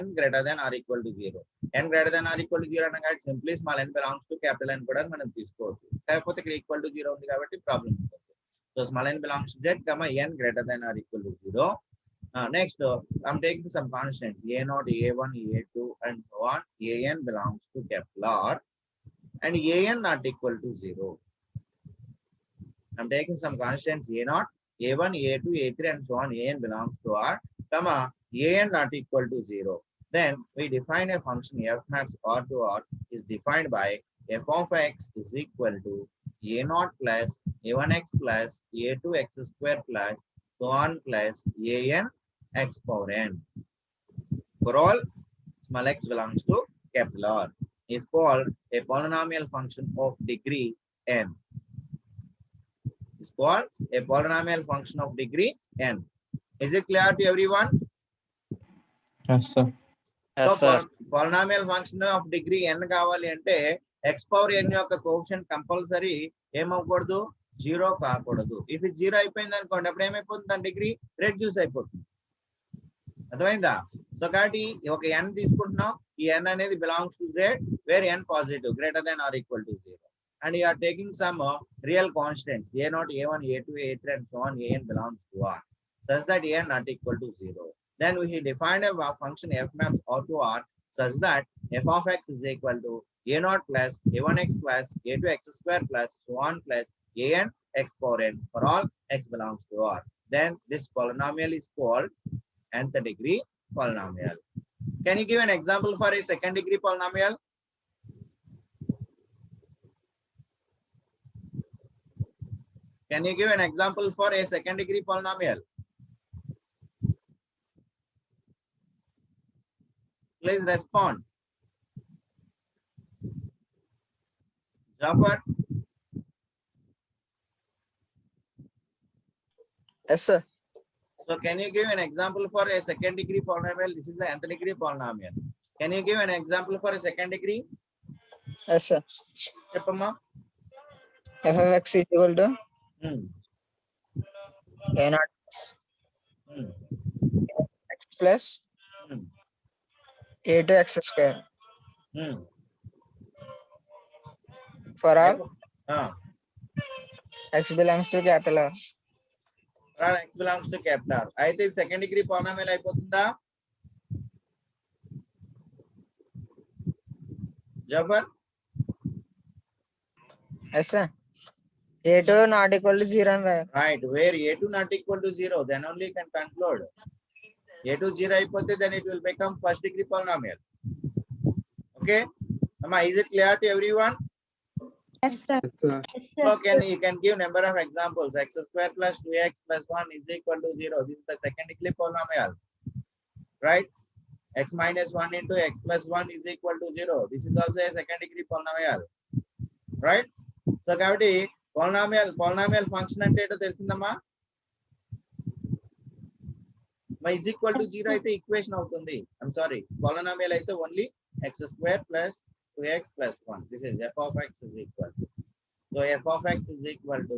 n greater than or equal to 0. n greater than or equal to 0 అనగా simply small n belongs to capital N కూడా మనం తీసుకోవచ్చు, కాకపోతే ఇక్కడ equal to 0 ఉంది కాబట్టి problem ఉంటుంది. So small n belongs to z, n greater than or equal to 0. Next, I'm taking some constants a0, a1, a2 and so on. An belongs to capital R and an not equal to 0. I'm taking some constants a0, a1, a2, a3 and so on. An belongs to R, an not equal to 0. Then we define a function f maps R to R is defined by f of x is equal to a0 plus a1x plus a2x square plus so on plus an x power n. For all small x belongs to capital R is called a polynomial function of degree n. Is called a polynomial function of degree n. Is it clear to everyone? Yes, sir. Yes, So sir. polynomial function of degree n కావాలి అంటే x power n యొక్క coefficient compulsory ఏమవకూడదు, 0 కాకూడదు. If ఇది 0 అయిపోయింది అనుకోండి అప్పుడు ఏమైపోతుంది, దాని డిగ్రీ రెడ్యూస్ అయిపోతుంది. అర్థమైందా? సో కాబట్టి ఒక n తీసుకుంటున్నాం, ఈ n అనేది belongs to z where n positive greater than or equal to 0 and you are taking some real constants a0, a1, a2, a3 and so on. An belongs to R such that an not equal to 0. Then we define a function f maps R to R such that f of x is equal to a0 plus a1x plus a2x square plus so on plus an x power n for all x belongs to R. Then this polynomial is called nth degree polynomial. Can you give an example for a second degree polynomial? Can you give an example for a second degree polynomial? Please respond. Jafar, Yes, sir. so can you give an example for a second degree polynomial? This is the nth degree polynomial. Can you give an example for a second degree? Yes, sir. Cheppamma. F of x is equal to Hmm. a naught Hmm. x plus Hmm. a to x square Hmm. for all Ah. x belongs to capital R. X belongs to capital R. అయితే second degree polynomial అయిపోతుందా? Zafar Yes, sir. A2 not equal to 0 and right. right, where a2 not equal to 0, then only you can conclude. a2 0 అయిపోతే then it will become first degree polynomial. Okay, Amma, is it clear to everyone? Yes, sir. Yes, sir. Yes, So sir. you can give number of examples. X square plus 2x plus 1 is equal to 0. This is the second degree polynomial, right? X minus 1 into x plus 1 is equal to 0. This is also a second degree polynomial, right? So కాబట్టి polynomial function అంటే ఏంటో తెలిసిందమ్మా? is equal to 0 అయితే equation అవుతుంది. I'm sorry, polynomial అయితే only x square plus 2x plus 1. This is f of x is equal to. So f of x is equal to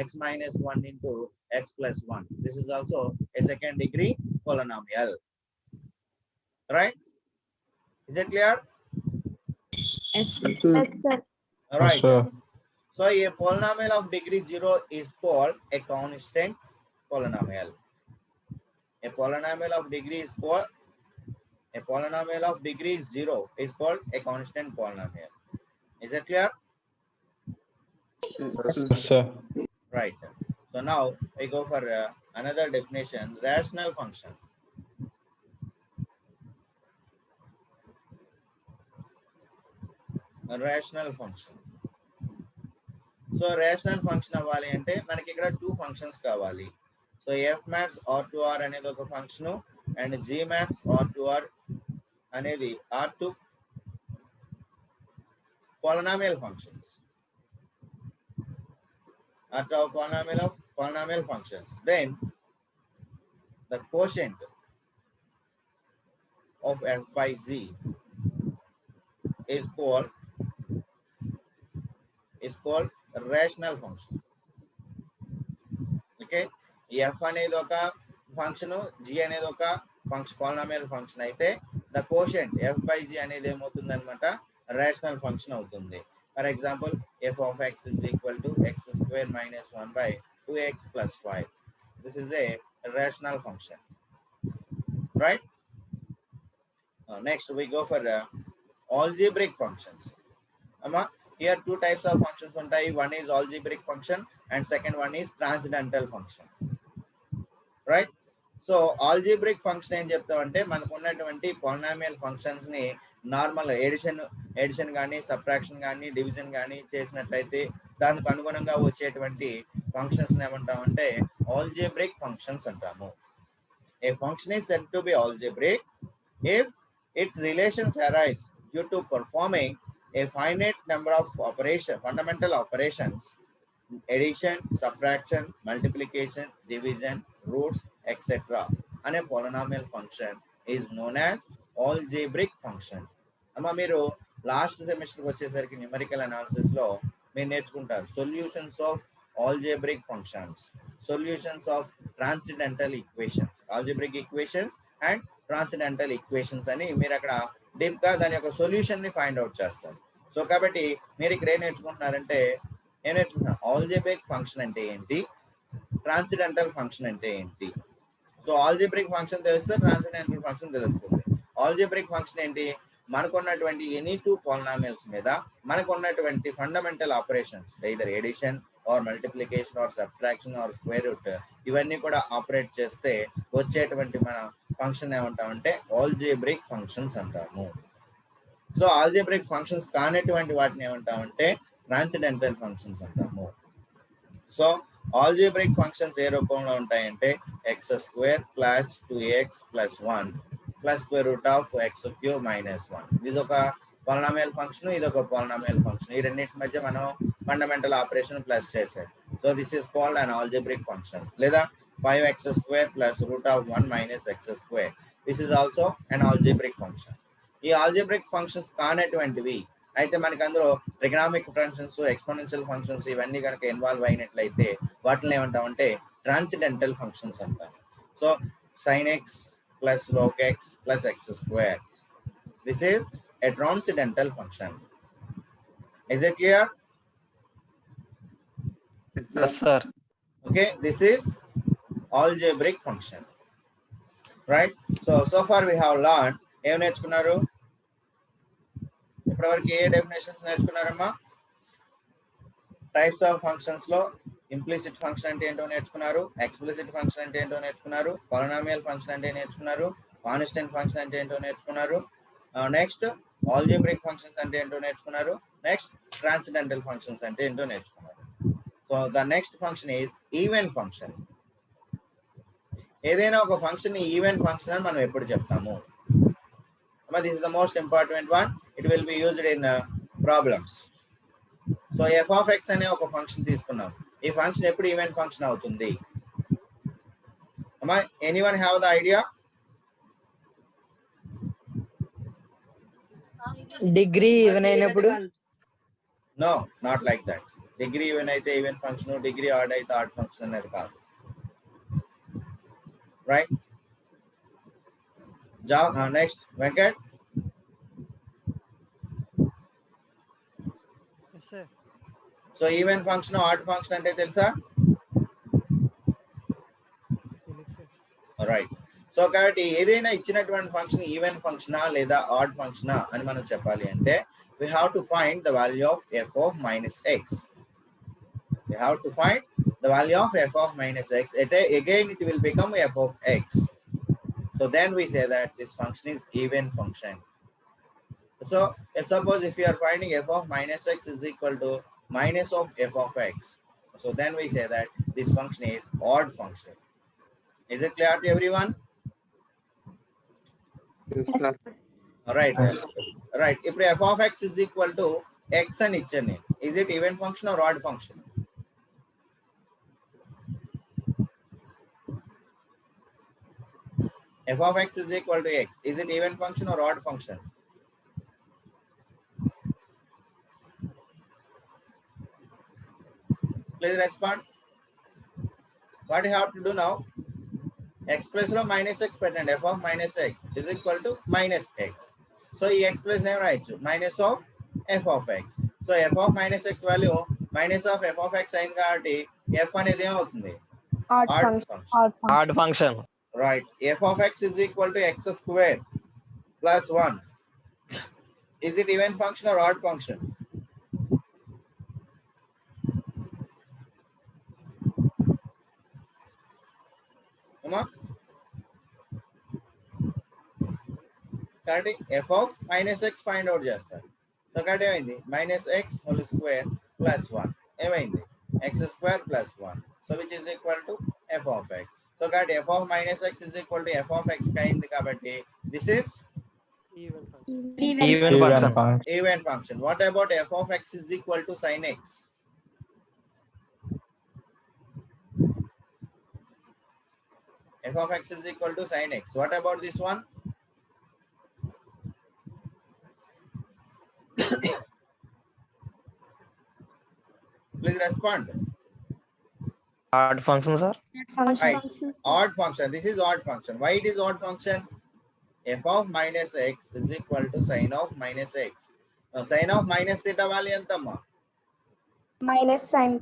x minus 1 into x plus 1. This is also a second degree polynomial, right? Is it clear? Yes, sir. Yes, sir. Yes, sir. All right. sir. So a polynomial of degree 0 is called a constant polynomial. A polynomial of degree 0 is called a constant polynomial. Is it clear? Yes, sir. Yes, sir. Right. So now we go for another definition, rational function. A rational function. So rational function అవ్వాలి అంటే మనకి ఇక్కడ two functions కావాలి. So f maps r2r అనేది ఒక function and g maps r2r అనేది r2 polynomial functions. R2 polynomial functions. Then the quotient of f by z is called rational function. Okay, f అనేది ఒక ఫంక్షన్, g అనేది ఒక function, polynomial function అయితే the quotient f by z అనేది ఏమవుతుంది అనమాట, rational function అవుతుంది. For example f of x is equal to x square minus 1 by 2x plus 5. This is a rational function, right? Next we go for algebraic functions. Here two types of functions ఉంటాయి. One is algebraic function and second one is transcendental function, right? So algebraic function ఏం చెప్తామంటే మనకు ఉన్నటువంటి polynomial functions ని normal edition కానీ subtraction కానీ division కానీ చేసినట్లయితే దానికి అనుగుణంగా వచ్చేటువంటి ఫంక్షన్స్ ఏమంటామంటే ఆల్జీబ్రిక్ ఫంక్షన్స్ అంటాము. ఏ function is said to be algebraic if its relations arise due to performing a finite number of fundamental operations, addition, subtraction, multiplication, division, roots, etc. and a polynomial function is known as algebraic function. అమ్మా మీరు last semester వచ్చేసరికి numerical analysis లో మీరు నేర్చుకుంటారు solutions of algebraic functions, solutions of transcendental equations, algebraic equations and transcendental equations అని మీరు అక్కడ deep గా దాని యొక్క సొల్యూషన్ ని ఫైండ్ అవుట్ చేస్తారు. సో కాబట్టి మీరు ఇక్కడ ఏం నేర్చుకుంటున్నారంటే ఆల్జీబ్రిక్ ఫంక్షన్ అంటే ఏంటి, ట్రాన్సెండెంటల్ ఫంక్షన్ అంటే ఏంటి. సో ఆల్జీబ్రిక్ ఫంక్షన్ తెలిస్తే ట్రాన్సెండెంటల్ ఫంక్షన్ తెలుస్తుంది. ఆల్జీబ్రిక్ ఫంక్షన్ ఏంటి, మనకున్నటువంటి ఎనీ టూ పాలినామియల్స్ మీద మనకున్నటువంటి fundamental operations either addition or multiplication or subtraction or square root ఇవన్నీ కూడా ఆపరేట్ చేస్తే వచ్చేటువంటి మన ఫంక్షన్ ఏమంటామంటే ఆల్జీబ్రిక్ ఫంక్షన్స్ అంటాము. సో ఆల్జీబ్రిక్ ఫంక్షన్స్ కానటువంటి వాటిని ఏమంటామంటే ట్రాన్సెండెంటల్ ఫంక్షన్స్ అంటాము. సో ఆల్జీబ్రిక్ ఫంక్షన్స్ ఏ రూపంలో ఉంటాయంటే x square plus 2x plus 1 plus square root of x cube minus 1. ఇది ఒక పాలినామియల్ ఫంక్షన్, ఇది ఒక పాలినామియల్ ఫంక్షన్. ఈ రెండింటి మధ్య మనం ఫండమెంటల్ ఆపరేషన్ ప్లస్ చేసాం. So this is called an algebraic function. లేదా 5x² plus root of 1 minus x². This is also an algebraic function. ఈ ఆల్జీబ్రిక్ ఫంక్షన్స్ కానటువంటివి అయితే మనకి అందులో ట్రిగనామిక్ ఫంక్షన్స్, ఎక్స్పోనెన్షియల్ ఫంక్షన్స్ ఇవన్నీ కనుక ఇన్వాల్వ్ అయినట్లయితే వాటిని ఏమంటామంటే ట్రాన్సిడెంటల్ ఫంక్షన్స్ అంటారు. So sin x plus log x plus x square, this is a transcendental function. Is it clear? Yes, sir. Okay, this is algebraic function, right? So far we have learned ఏం నేర్చుకున్నారు? ఇప్పటివరకు ఏ definitions నేర్చుకున్నారమ్మా? Types of functions లో implicit function అంటే ఏంటో నేర్చుకున్నారు, explicit function అంటే ఏంటో నేర్చుకున్నారు, పాలినామియల్ ఫంక్షన్ అంటే నేర్చుకున్నారు, కాన్స్టెంట్ ఫంక్షన్ అంటే ఏంటో నేర్చుకున్నారు, నెక్స్ట్ ఆల్జీబ్రిక్ ఫంక్షన్స్ అంటే ఏంటో నేర్చుకున్నారు, నెక్స్ట్ ట్రాన్సిడెంటల్ ఫంక్షన్స్ అంటే ఏంటో నేర్చుకున్నారు. So the next function is even function. ఏదైనా ఒక ఫంక్షన్ ని ఈవెన్ ఫంక్షన్ అని మనం ఎప్పుడు చెప్తాము? This is the most important one. It will be used in problems. So f of x అనే ఒక ఫంక్షన్ తీసుకున్నాం. ఈ ఫంక్షన్ ఎప్పుడు ఈవెన్ ఫంక్షన్ అవుతుంది? Anyone have the idea? Degree even అయినప్పుడు. No, not like that. Degree even అయితే even function, degree odd అయితే odd function అనేది కాదు, right? Next Venkat. So even function odd function అంటే తెలుసా? రైట్. సో కాబట్టి ఏదైనా ఇచ్చినటువంటి ఫంక్షన్ ఈవెన్ ఫంక్షనా లేదా ఆడ్ ఫంక్షనా అని మనం చెప్పాలి అంటే we have to find the value of f of minus x. We have to find the value of f of minus x. Again it will become f of x. So then we say that this function is even function. So suppose if you are finding f of minus x is equal to minus of f of x, so then we say that this function is odd function. Is it clear to everyone? Yes, sir. All right. Right. If f of x is equal to x and ichchane, is it even function or odd function? F of x is equal to x. Is it even function or odd function? Please respond. What you have to do now? Express లో minus x పెట్టండి. f of minus x is equal to minus x. So ఈ express ఏం రాయొచ్చు? Minus of f of x. So f of minus x value minus of f of x అయింది కాబట్టి f అనేది ఏమవుతుంది? Odd Odd function. function. Odd function. Right. f of x is equal to x square plus 1. Is it even function or odd function? కాబట్టి f of minus x find out చేస్తారు. So కాబట్టి ఏమైంది? Minus X whole square plus 1 ఏమైంది? x square plus 1. So which is equal to f of x. So కాబట్టి f of minus x is equal to f of x అయింది కాబట్టి this is Even function. even function. What about f of x is equal to sin x? F of x is equal to sin x. What about this one? Please respond. Odd function, sir. Right. Odd function. This is odd function. Why it is odd function? F of minus x is equal to sin of minus x. Now sin of minus theta value ఎంతమ్మా? Minus sin.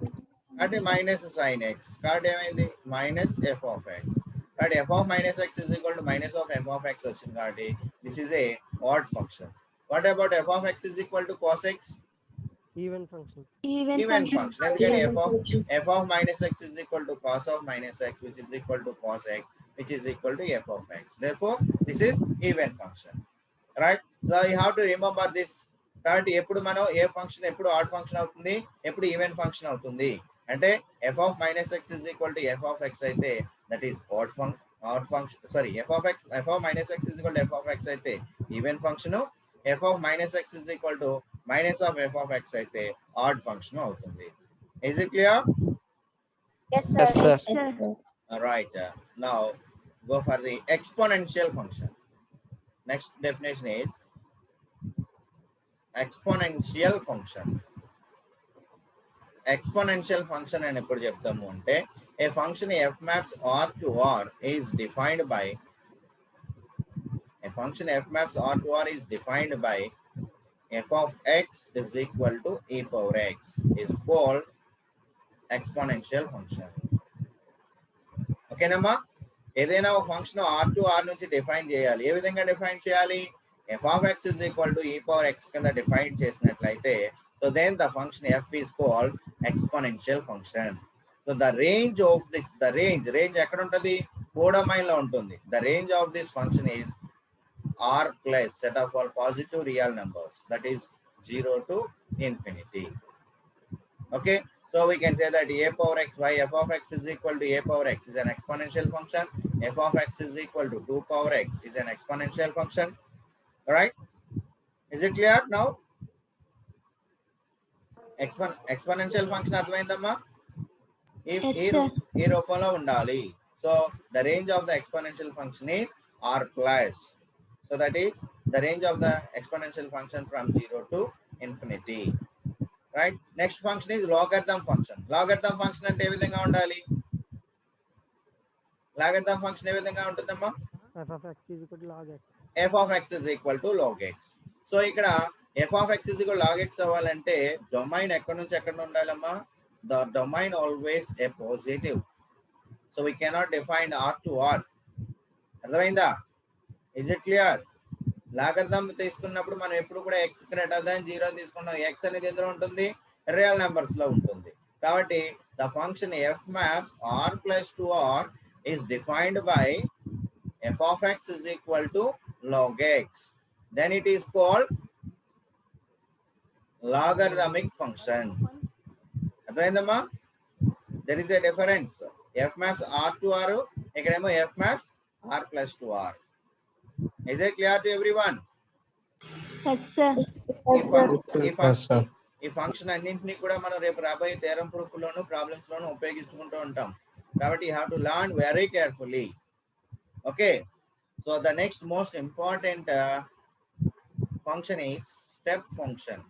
అంటే minus sin x. కాబట్టి ఏమైంది? Minus f of x. కాబట్టి f of minus x is equal to minus of f of x వచ్చింది కాబట్టి this is a odd function. What about f of x is equal to cos x? Even function. Even function. ఎందుకని f of minus x is equal to cos of minus x, which is equal to cos x, which is equal to f of x. Therefore, this is even function. Right? So you have to remember this. కాబట్టి ఎప్పుడు మనం ఏ function ఎప్పుడు add function అవుతుంది, ఎప్పుడు even function అవుతుంది అంటే f of minus x is equal to f of x అయితే that is odd function. Sorry, f of minus x is equal to f of x అయితే even function, f of minus x is equal to minus of f of x అయితే odd function అవుతుంది. Is it clear? Yes, Yes, sir. Yes, sir. All right. Now go for the exponential function. Next definition is exponential function. Exponential function అని ఎప్పుడు చెప్తాము అంటే a function f maps r to r is defined by a function f maps r to r is defined by f of x is equal to e power x is called exponential function. ఓకేనమ్మా, ఏదైనా ఒక function r to r నుంచి define చేయాలి. ఏ విధంగా define చేయాలి? f of x is equal to e power x కింద define చేసినట్లయితే so then the function f is called exponential function. So the range of this, the range ఎక్కడ ఉంటుంది? కోడమైన్ లో ఉంటుంది. The range of this function is r plus set of all positive real numbers, that is 0 to infinity. Okay, so we can say that a power x by f of x is equal to a power x is an exponential function. F of x is equal to 2 power x is an exponential function. All right, is it clear now? Exponential function అర్థమైందమ్మా? ఈ రూపంలో ఉండాలి. So the range of the exponential function is r plus. So that is the range of the exponential function from 0 to infinity. Right? Next function is logarithm function. Logarithm function అంటే ఏ విధంగా ఉండాలి? Logarithm function ఏ విధంగా ఉంటుందమ్మా? f of x is equal to log x. f of x is equal to log x. So ఇక్కడ f of x is equal to log x అవ్వాలంటే domain ఎక్కడి నుంచి ఎక్కడ ఉండాలమ్మా? The domain always a positive. So we cannot define r to r. అర్థమైందా? Is it clear? Logarithm తీసుకున్నప్పుడు మనం ఎప్పుడు కూడా x గ్రేటర్ దాన్ 0 తీసుకున్నాం. x అనేది ఎందులో ఉంటుంది? రియల్ నెంబర్స్ లో ఉంటుంది. కాబట్టి the function f maps r plus 2r is defined by f of x is equal to log x. Then it is called logarithmic function. అర్థమైందమ్మా? There is a difference. F maps r to r, ఇక్కడేమో f maps r plus 2r. Is it clear to everyone? Yes, sir. ఈ function అన్నింటినీ కూడా మనం రేపు రాబోయే theorem proof లోను problems లోను ఉపయోగించుకుంటూ ఉంటాం. కాబట్టి you have to learn very carefully. Okay, so the next most important function is step function.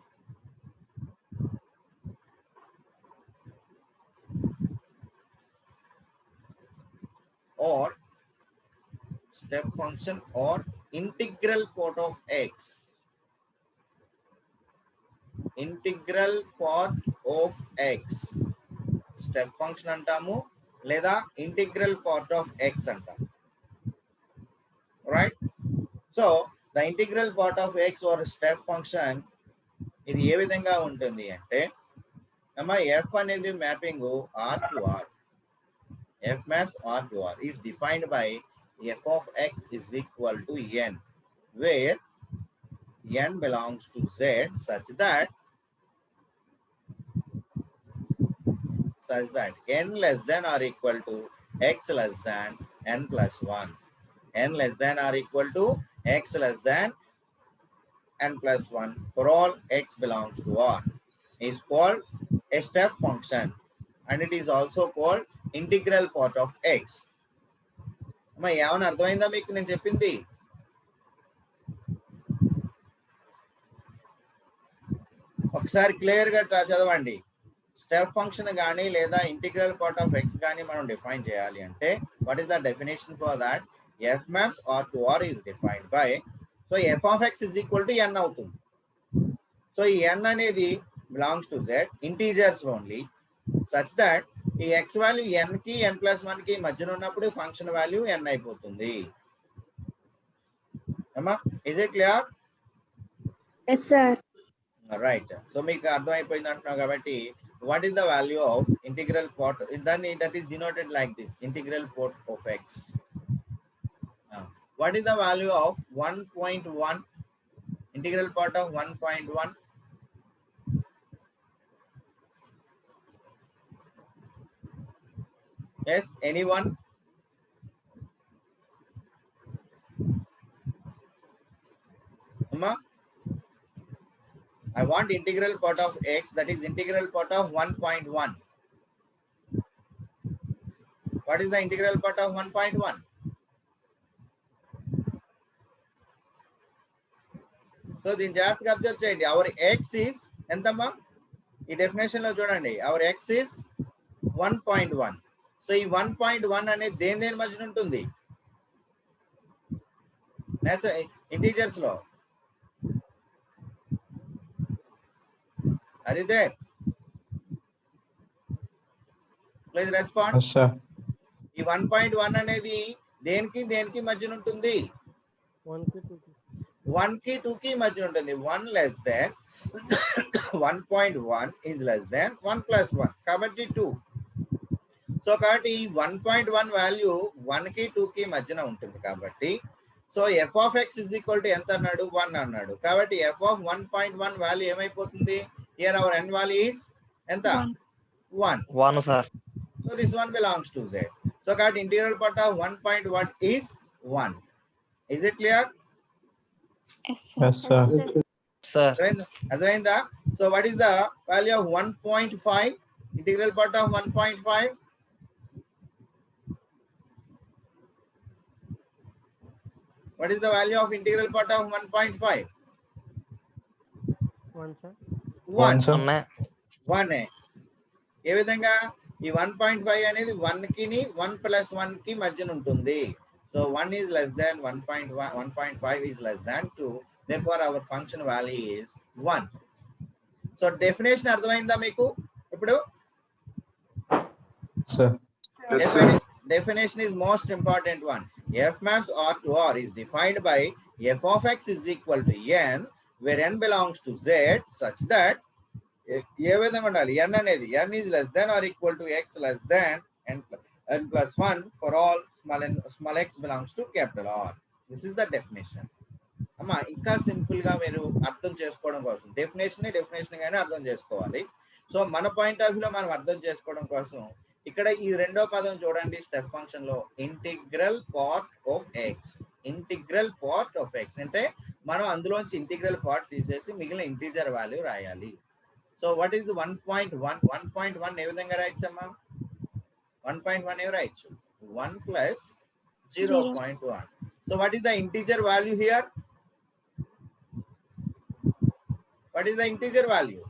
Or step function or integral part of x. Integral part of x. Step function అంటాము లేదా integral part of x అంటాము. Right? So the integral part of x or step function ఇది ఏ విధంగా ఉంటుంది అంటే అమ్మా f అనేది mapping r to r. F maps r to r is defined by f of x is equal to n, where n belongs to z such that n less than or equal to x less than n plus 1. N less than or equal to x less than n plus 1 for all x belongs to r is called a step function, and it is also called integral part of x. అమ్మా ఏమైనా అర్థమైందా మీకు నేను చెప్పింది? ఒకసారి clear గా చదవండి. Step function కానీ లేదా ఇంటిగ్రల్ పార్ట్ ఆఫ్ ఎక్స్ కానీ మనం డిఫైన్ చేయాలి అంటే what is the definition for that? F maps R to R is defined by, so f of x is equal to n అవుతుంది. సో ఈ ఎన్ అనేది belongs to Z, integers only, such that ఈ x value n కి n plus 1 కి మధ్యన ఉన్నప్పుడు function value ఎన్ అయిపోతుంది. అమ్మా is it clear? Yes, sir. Right. So మీకు అర్థమైపోయింది అంటున్నావు కాబట్టి what is the value of integral part? That is denoted like this, integral part of x. What is the value of 1.1? Integral part of 1.1? Yes, anyone? Amma? I want integral part of x, that is integral part of 1.1. What is the integral part of 1.1? So దీని జాగ్రత్తగా observe చేయండి. Hour X is ఎంతమ్మా? ఈ definition లో చూడండి, hour X is 1.1. So ఈ 1.1 అనేది దేని మధ్యన ఉంటుంది? ఇంటీజర్స్ లో. Are you there? Please respond. Yes, sir. ఈ 1.1 అనేది దేనికి మధ్యన ఉంటుంది? 1 కి 2 కి 1 కి 2 కి మధ్యన ఉంటుంది. 1 less than 1.1 is less than 1 plus 1 కాబట్టి 2. సో కాబట్టి ఈ 1.1 వాల్యూ 1 కి 2 కి మధ్యన ఉంటుంది కాబట్టి so f of x is equal to ఎంత అన్నాడు? 1 అన్నాడు. కాబట్టి f of 1.1 వాల్యూ ఏమైపోతుంది? Here our n value is ఎంత? 1. 1 sir. So this one belongs to z. So కాబట్టి integral part of 1.1 is 1. Is it clear? Yes, sir. Sir అర్థమైందా? So what is the value of 1.5? Integral part of 1.5? What is the value of integral part of 1.5? 1 sir 1. sir. 1. ఏ విధంగా? ఈ 1.5 అనేది 1 కి 1 plus 1 కి మధ్యన ఉంటుంది. So 1 is less than 1.1, 1.5 is less than 2. Therefore our function value is 1. So definition అర్థమైందా మీకు? ఇప్పుడు Sir. Yes, sir. definition is most important one. F maps R to R is defined by f of x is equal to n where n belongs to z such that ఏ విధంగా ఉండాలి? n అనేది n is less than or equal to x less than n plus 1 for all small x belongs to capital R. This is the definition. అమ్మా ఇంకా simple గా మీరు అర్థం చేసుకోవడం కోసం డెఫినేషన్ గానే అర్థం చేసుకోవాలి. సో మన పాయింట్ ఆఫ్ వ్యూలో మనం అర్థం చేసుకోవడం కోసం ఇక్కడ ఈ రెండో పదం చూడండి స్టెప్ ఫంక్షన్ లో integral part of X. Integral part of X అంటే మనం అందులోంచి ఇంటిగ్రల్ పార్ట్ తీసేసి మిగిలిన ఇంటీజర్ వాల్యూ రాయాలి. So what is 1.1? 1.1 ఏ విధంగా రాయొచ్చమ్మా? 1.1 ఏ రాయొచ్చు? 1 plus 0.1. So what is the integer value here? What is the integer value?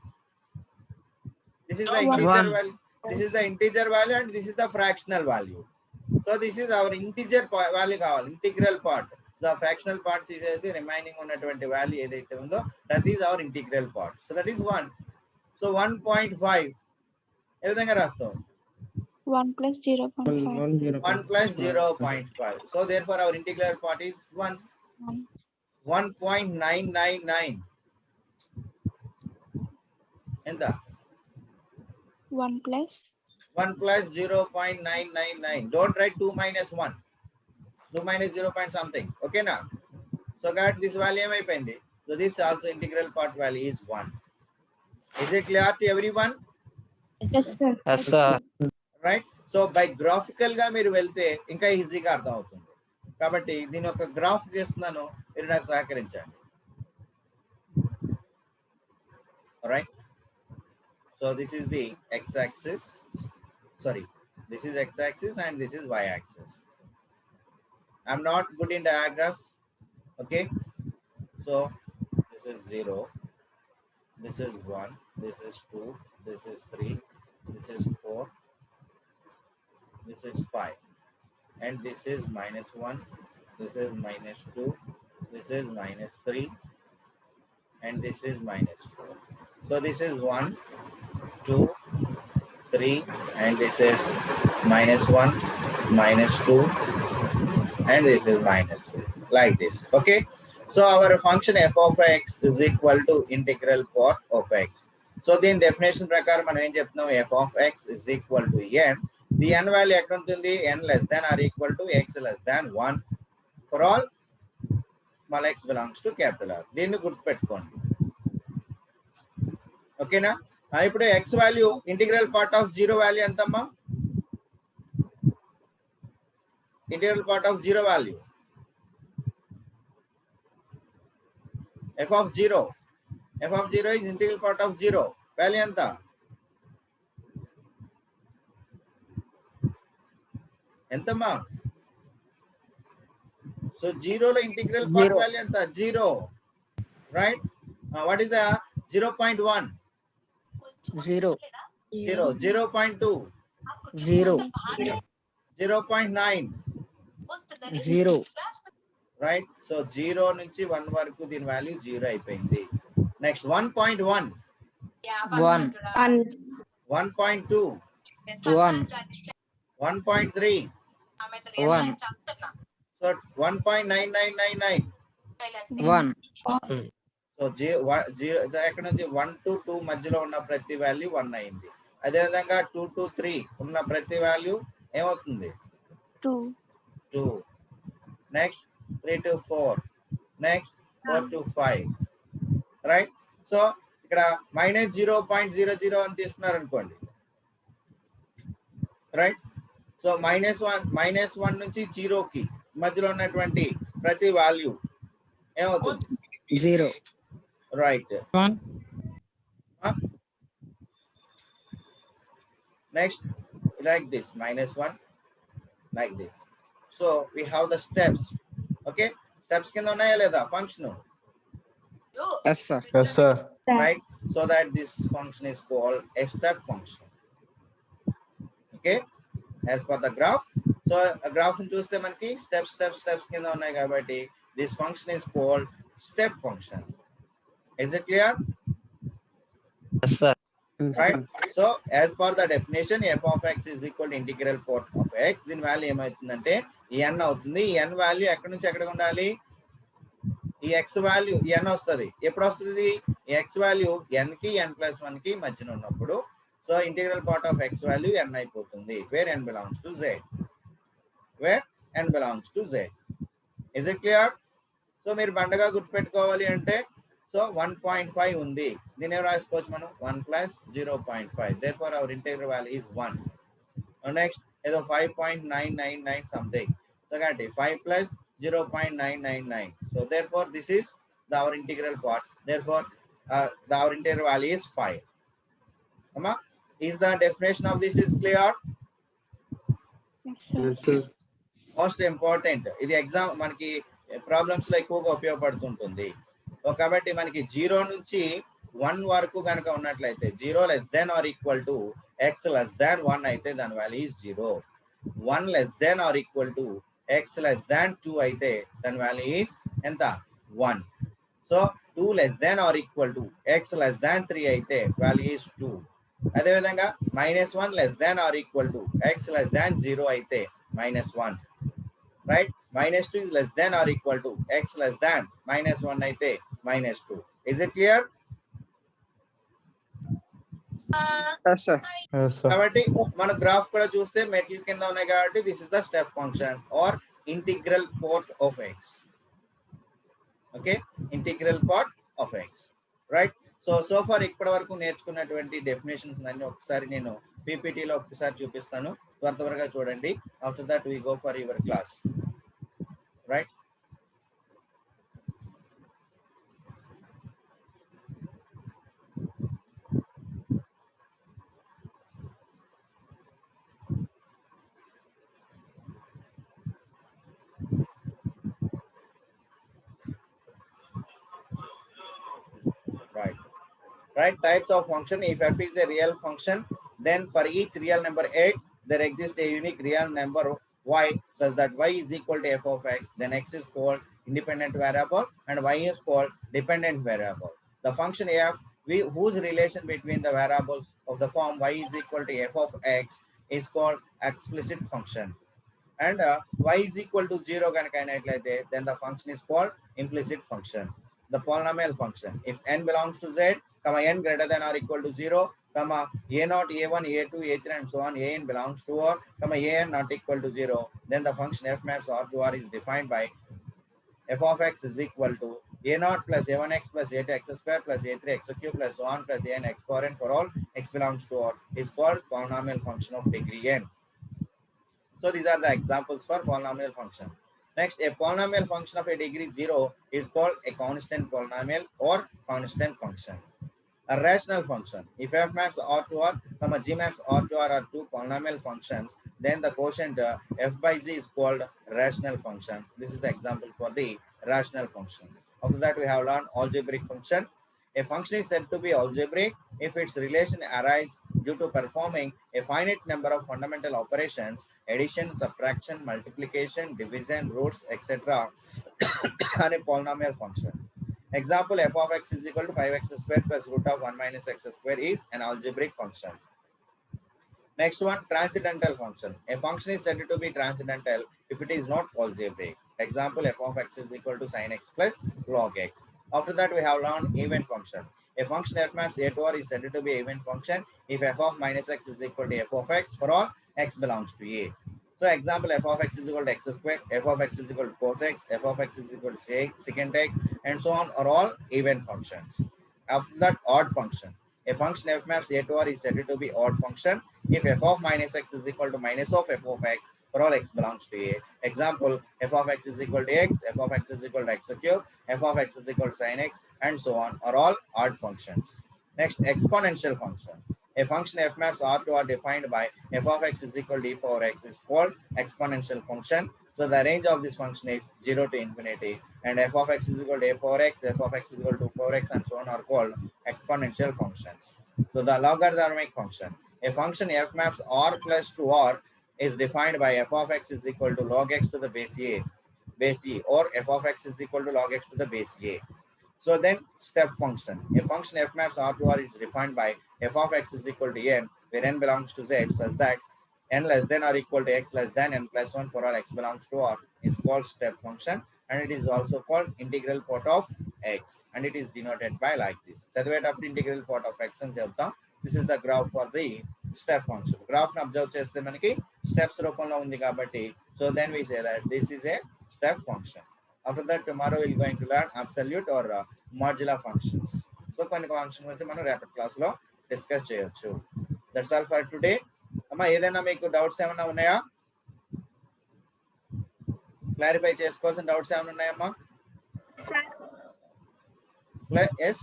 This is the integer value. This is the integer value and this is the fractional value. So this is our integer value కావాలి, integral part. The fractional part తీసేసి remaining ఉన్నటువంటి value ఏదైతే ఉందో that is our integral part. So that is 1. So 1.5 ఏ విధంగా రాస్తాం? 1 plus 0.5. 1 plus 0.5. So therefore our integral part is 1. 1.999 ఎంత? 1 plus 1 plus 0.999. Don't write 2 minus 1. 2 minus 0 point something. Okay na? So got this value ఏమైపోయింది? So this also integral part value is 1. Is it clear to everyone? yes sir. Yes sir. Right? So by graphical గా మీరు వెళ్తే ఇంకా ఈజీగా అర్థం అవుతుంది. కాబట్టి దీని ఒక గ్రాఫ్ చేస్తున్నాను, మీరు నాకు సహకరించండి. Alright? So this is the x-axis. Sorry, this is x-axis and this is y-axis. I'm not good in diagrams. Okay? So this is 0. This is 1. This is 2. This is 3. This is 4. This is 5. And this is minus 1. This is minus 2. This is minus 3. And this is minus 4. So this is 1, 2, 3, and this is minus 1, minus 2, and this is minus 3, like this. Okay. So our function f of x is equal to integral part of x. So then definition ప్రకారం మనం ఏం చెప్తున్నాం? f of x is equal to n. The n value ఎక్కడ ఉంటుంది? n less than or equal to x less than 1 for all small x belongs to capital R. దీన్ని గుర్తుపెట్టుకోండి. ఓకేనా? ఇప్పుడు x value integral part of 0 value ఎంతమ్మా? Integral part of 0 value f of 0. f of 0 is integral part of 0. Value ఎంత? ఎంతమ్మా? So 0 లో integral part value ఎంత? 0. right? What is the 0.1? 0 0. 0.2. 0 0.9, 0 right? So 0 నుంచి 1 వరకు దీని వాల్యూ 0 అయిపోయింది. Next 1.1, 1 1.2, 1 1.3, 1 so 1.9999. 1 సో ఎక్కడ నుంచి 1 to 2 మధ్యలో ఉన్న ప్రతి వాల్యూ 1 అయింది. అదేవిధంగా 2 to 3 ఉన్న ప్రతి వాల్యూ ఏమవుతుంది? 2. Next 3 to 4, next 4 to 5, right? So ఇక్కడ -0.00 అని తీసుకున్నారు అనుకోండి, రైట్? సో -1 నుంచి 0కి మధ్యలో ఉన్నటువంటి ప్రతి వాల్యూ ఏమవుతుంది? 0 right. 1. Next, like this, -1, like this. So we have the steps. Okay, steps కింద ఉన్నాయా లేదా function? yes sir Yes, sir. Right? So that this function is called a step function. Okay, as per the graph. So a graph ని చూస్తే మనకి steps కింద ఉన్నాయి కాబట్టి this function is called step function. Is it clear? Yes, sir. Right? So as per the definition, f of x is equal to integral part of x. దీని value ఏమవుతుందంటే ఈ n అవుతుంది. ఈ n వాల్యూ ఎక్కడి నుంచి ఎక్కడికి ఉండాలి? ఈ x వాల్యూ ఈ n వస్తుంది. ఎప్పుడు వస్తుంది? ఈ x వాల్యూ n కి n+1 కి మధ్యన ఉన్నప్పుడు, so integral part of x value n అయిపోతుంది, where n belongs to z. Where n belongs to z. Is it clear? So మీరు బండగా గుర్తుపెట్టుకోవాలి అంటే, సో 1.5 ఉంది, దీని ఏం రాసుకోవచ్చు మనం? 1 + 0.5. therefore our integral value is 1. Next ఏదో 5.999 something, so got 5 + 0.999. so therefore this is our integral part, therefore our integral value is 5. Is the definition of this is clear? Yes, sir. Most important ఇది, exam మనకి problems లో ఎక్కువగా ఉపయోగపడుతుంటుంది. కాబట్టి మనకి 0 నుంచి 1 వరకు కనుక ఉన్నట్లయితే 0 less than or equal to x less than 1 అయితే దాని value is 0. 1 less than or equal to x less than 2 అయితే దాని వాల్యూ is ఎంత? 1. So 2 less than or equal to x less than 3 అయితే వాల్యూ is 2. అదేవిధంగా -1 less than or equal to x less than 0 అయితే -1, right? -2 is less than or equal to x less than -1 అయితే -2. Is it clear? yes sir Yes, sir. కాబట్టి మన graph కూడా చూస్తే material కింద ఉన్నాయి కాబట్టి this is the step function or integral part of x. Okay, integral part of x, right? So far ఇప్పటి వరకు నేర్చుకున్నటువంటి డెఫినేషన్స్ అన్ని ఒకసారి నేను పీపీటీలో ఒకసారి చూపిస్తాను, త్వరగా చూడండి. After that we go for your class, right? Right, types of function. If f is a real function, then for each real number x there exists a unique real number y such that y is equal to f of x. Then x is called independent variable and y is called dependent variable. The function f whose relation between the variables of the form y is equal to f of x is called explicit function. And y is equal to 0 then the function is called implicit function. The polynomial function, if n belongs to z, n greater than or equal to 0, a0, a1, a2, a3 and so on, an belongs to or, an not equal to 0, then the function f maps r to r is defined by f of x is equal to a0 plus a1x plus a2x square plus a3x cube plus so on plus an x power n for all x belongs to r is called polynomial function of degree n. So these are the examples for polynomial function. Next, a polynomial function of a degree 0 is called a constant polynomial or constant function. A rational function, if f maps r to r, g maps r to r are two polynomial functions, then the quotient f by z is called rational function. This is the example for the rational function. After that, we have learned algebraic function. A function is said to be algebraic if its relation arises due to performing a finite number of fundamental operations, addition, subtraction, multiplication, division, roots, etc. on a polynomial function. Example, f of x is equal to 5x square plus root of 1 minus x square is an algebraic function. Next one, transcendental function. A function is said to be transcendental if it is not algebraic. Example, f of x is equal to sin x plus log x. After that, we have learned even function. A function f maps a to r is said to be even function if f of minus x is equal to f of x for all x belongs to a. So example, f of x is equal to x square, f of x is equal to cos x, f of x is equal to secant x, and so on are all even functions. After that, odd function. A function f maps a to r is said to be odd function if f of minus x is equal to minus of f of x for all x belongs to a. Example, f of x is equal to x, f of x is equal to x cube, f of x is equal to sin x, and so on are all odd functions. Next, exponential functions. A function f maps r to r defined by f of x is equal to e power x is called exponential function. So the range of this function is 0 to infinity, and f of x is equal to a power x, f of x is equal to power x, and so on are called exponential functions. So the logarithmic function. A function f maps r plus to r is defined by f of x is equal to log x to the base e, or f of x is equal to log x to the base a. So then step function. A function f maps r to r is defined by f of x is equal to n, where n belongs to z, such that n less than or equal to x less than n plus 1 for all x belongs to r is called step function, and it is also called integral part of x, and it is denoted by like this. చదివేటప్పుడు integral part of x అని చెప్తాం. This is the graph for the step function. Graph ని observe చేస్తే మనకి steps రూపంలో ఉంది కాబట్టి, so then we say that this is a step function. After that, tomorrow we're going to learn absolute or modular functions. So కొన్ని function గురించి మనం రేపటి క్లాస్ లో డిస్కస్ చేయొచ్చు. That's all for today. అమ్మా, ఏదైనా మీకు డౌట్స్ ఏమైనా ఉన్నాయా? క్లారిఫై చేసుకోవాల్సిన డౌట్స్ ఏమైనా ఉన్నాయమ్మా? ఎస్,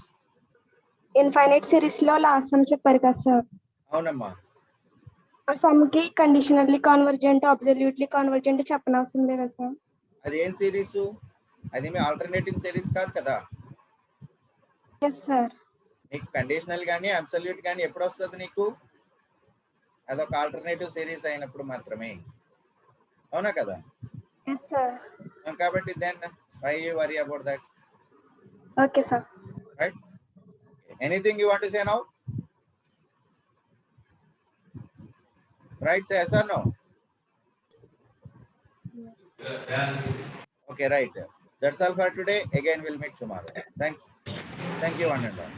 ఇన్ఫైనైట్ సిరీస్ లో లాస్ట్ సమ్ చెప్పారు కదా సార్, అవునమ్మా. ఆ సమ్ కి కండిషనల్లీ కాన్వర్జెంట్, అబ్సల్యూట్లీ కాన్వర్జెంట్ చెప్పనవసరం లేదా సార్? అది ఏం సిరీస్? అది మీ ఆల్టర్నేటింగ్ సిరీస్ కాదు కదా. Yes sir. నీకు కండిషనల్ కానీ అబ్సల్యూట్ కానీ ఎప్పుడు వస్తుంది నీకు? అదొక ఆల్టర్నేటివ్ సిరీస్ అయినప్పుడు మాత్రమే, అవునా కదా? Yes sir. కాబట్టి then why you worry about that? Okay sir. Right. Anything you want to say now? Right, say yes or no? Okay, right. That's all for today. Again, we'll meet tomorrow. Thank you, one and all.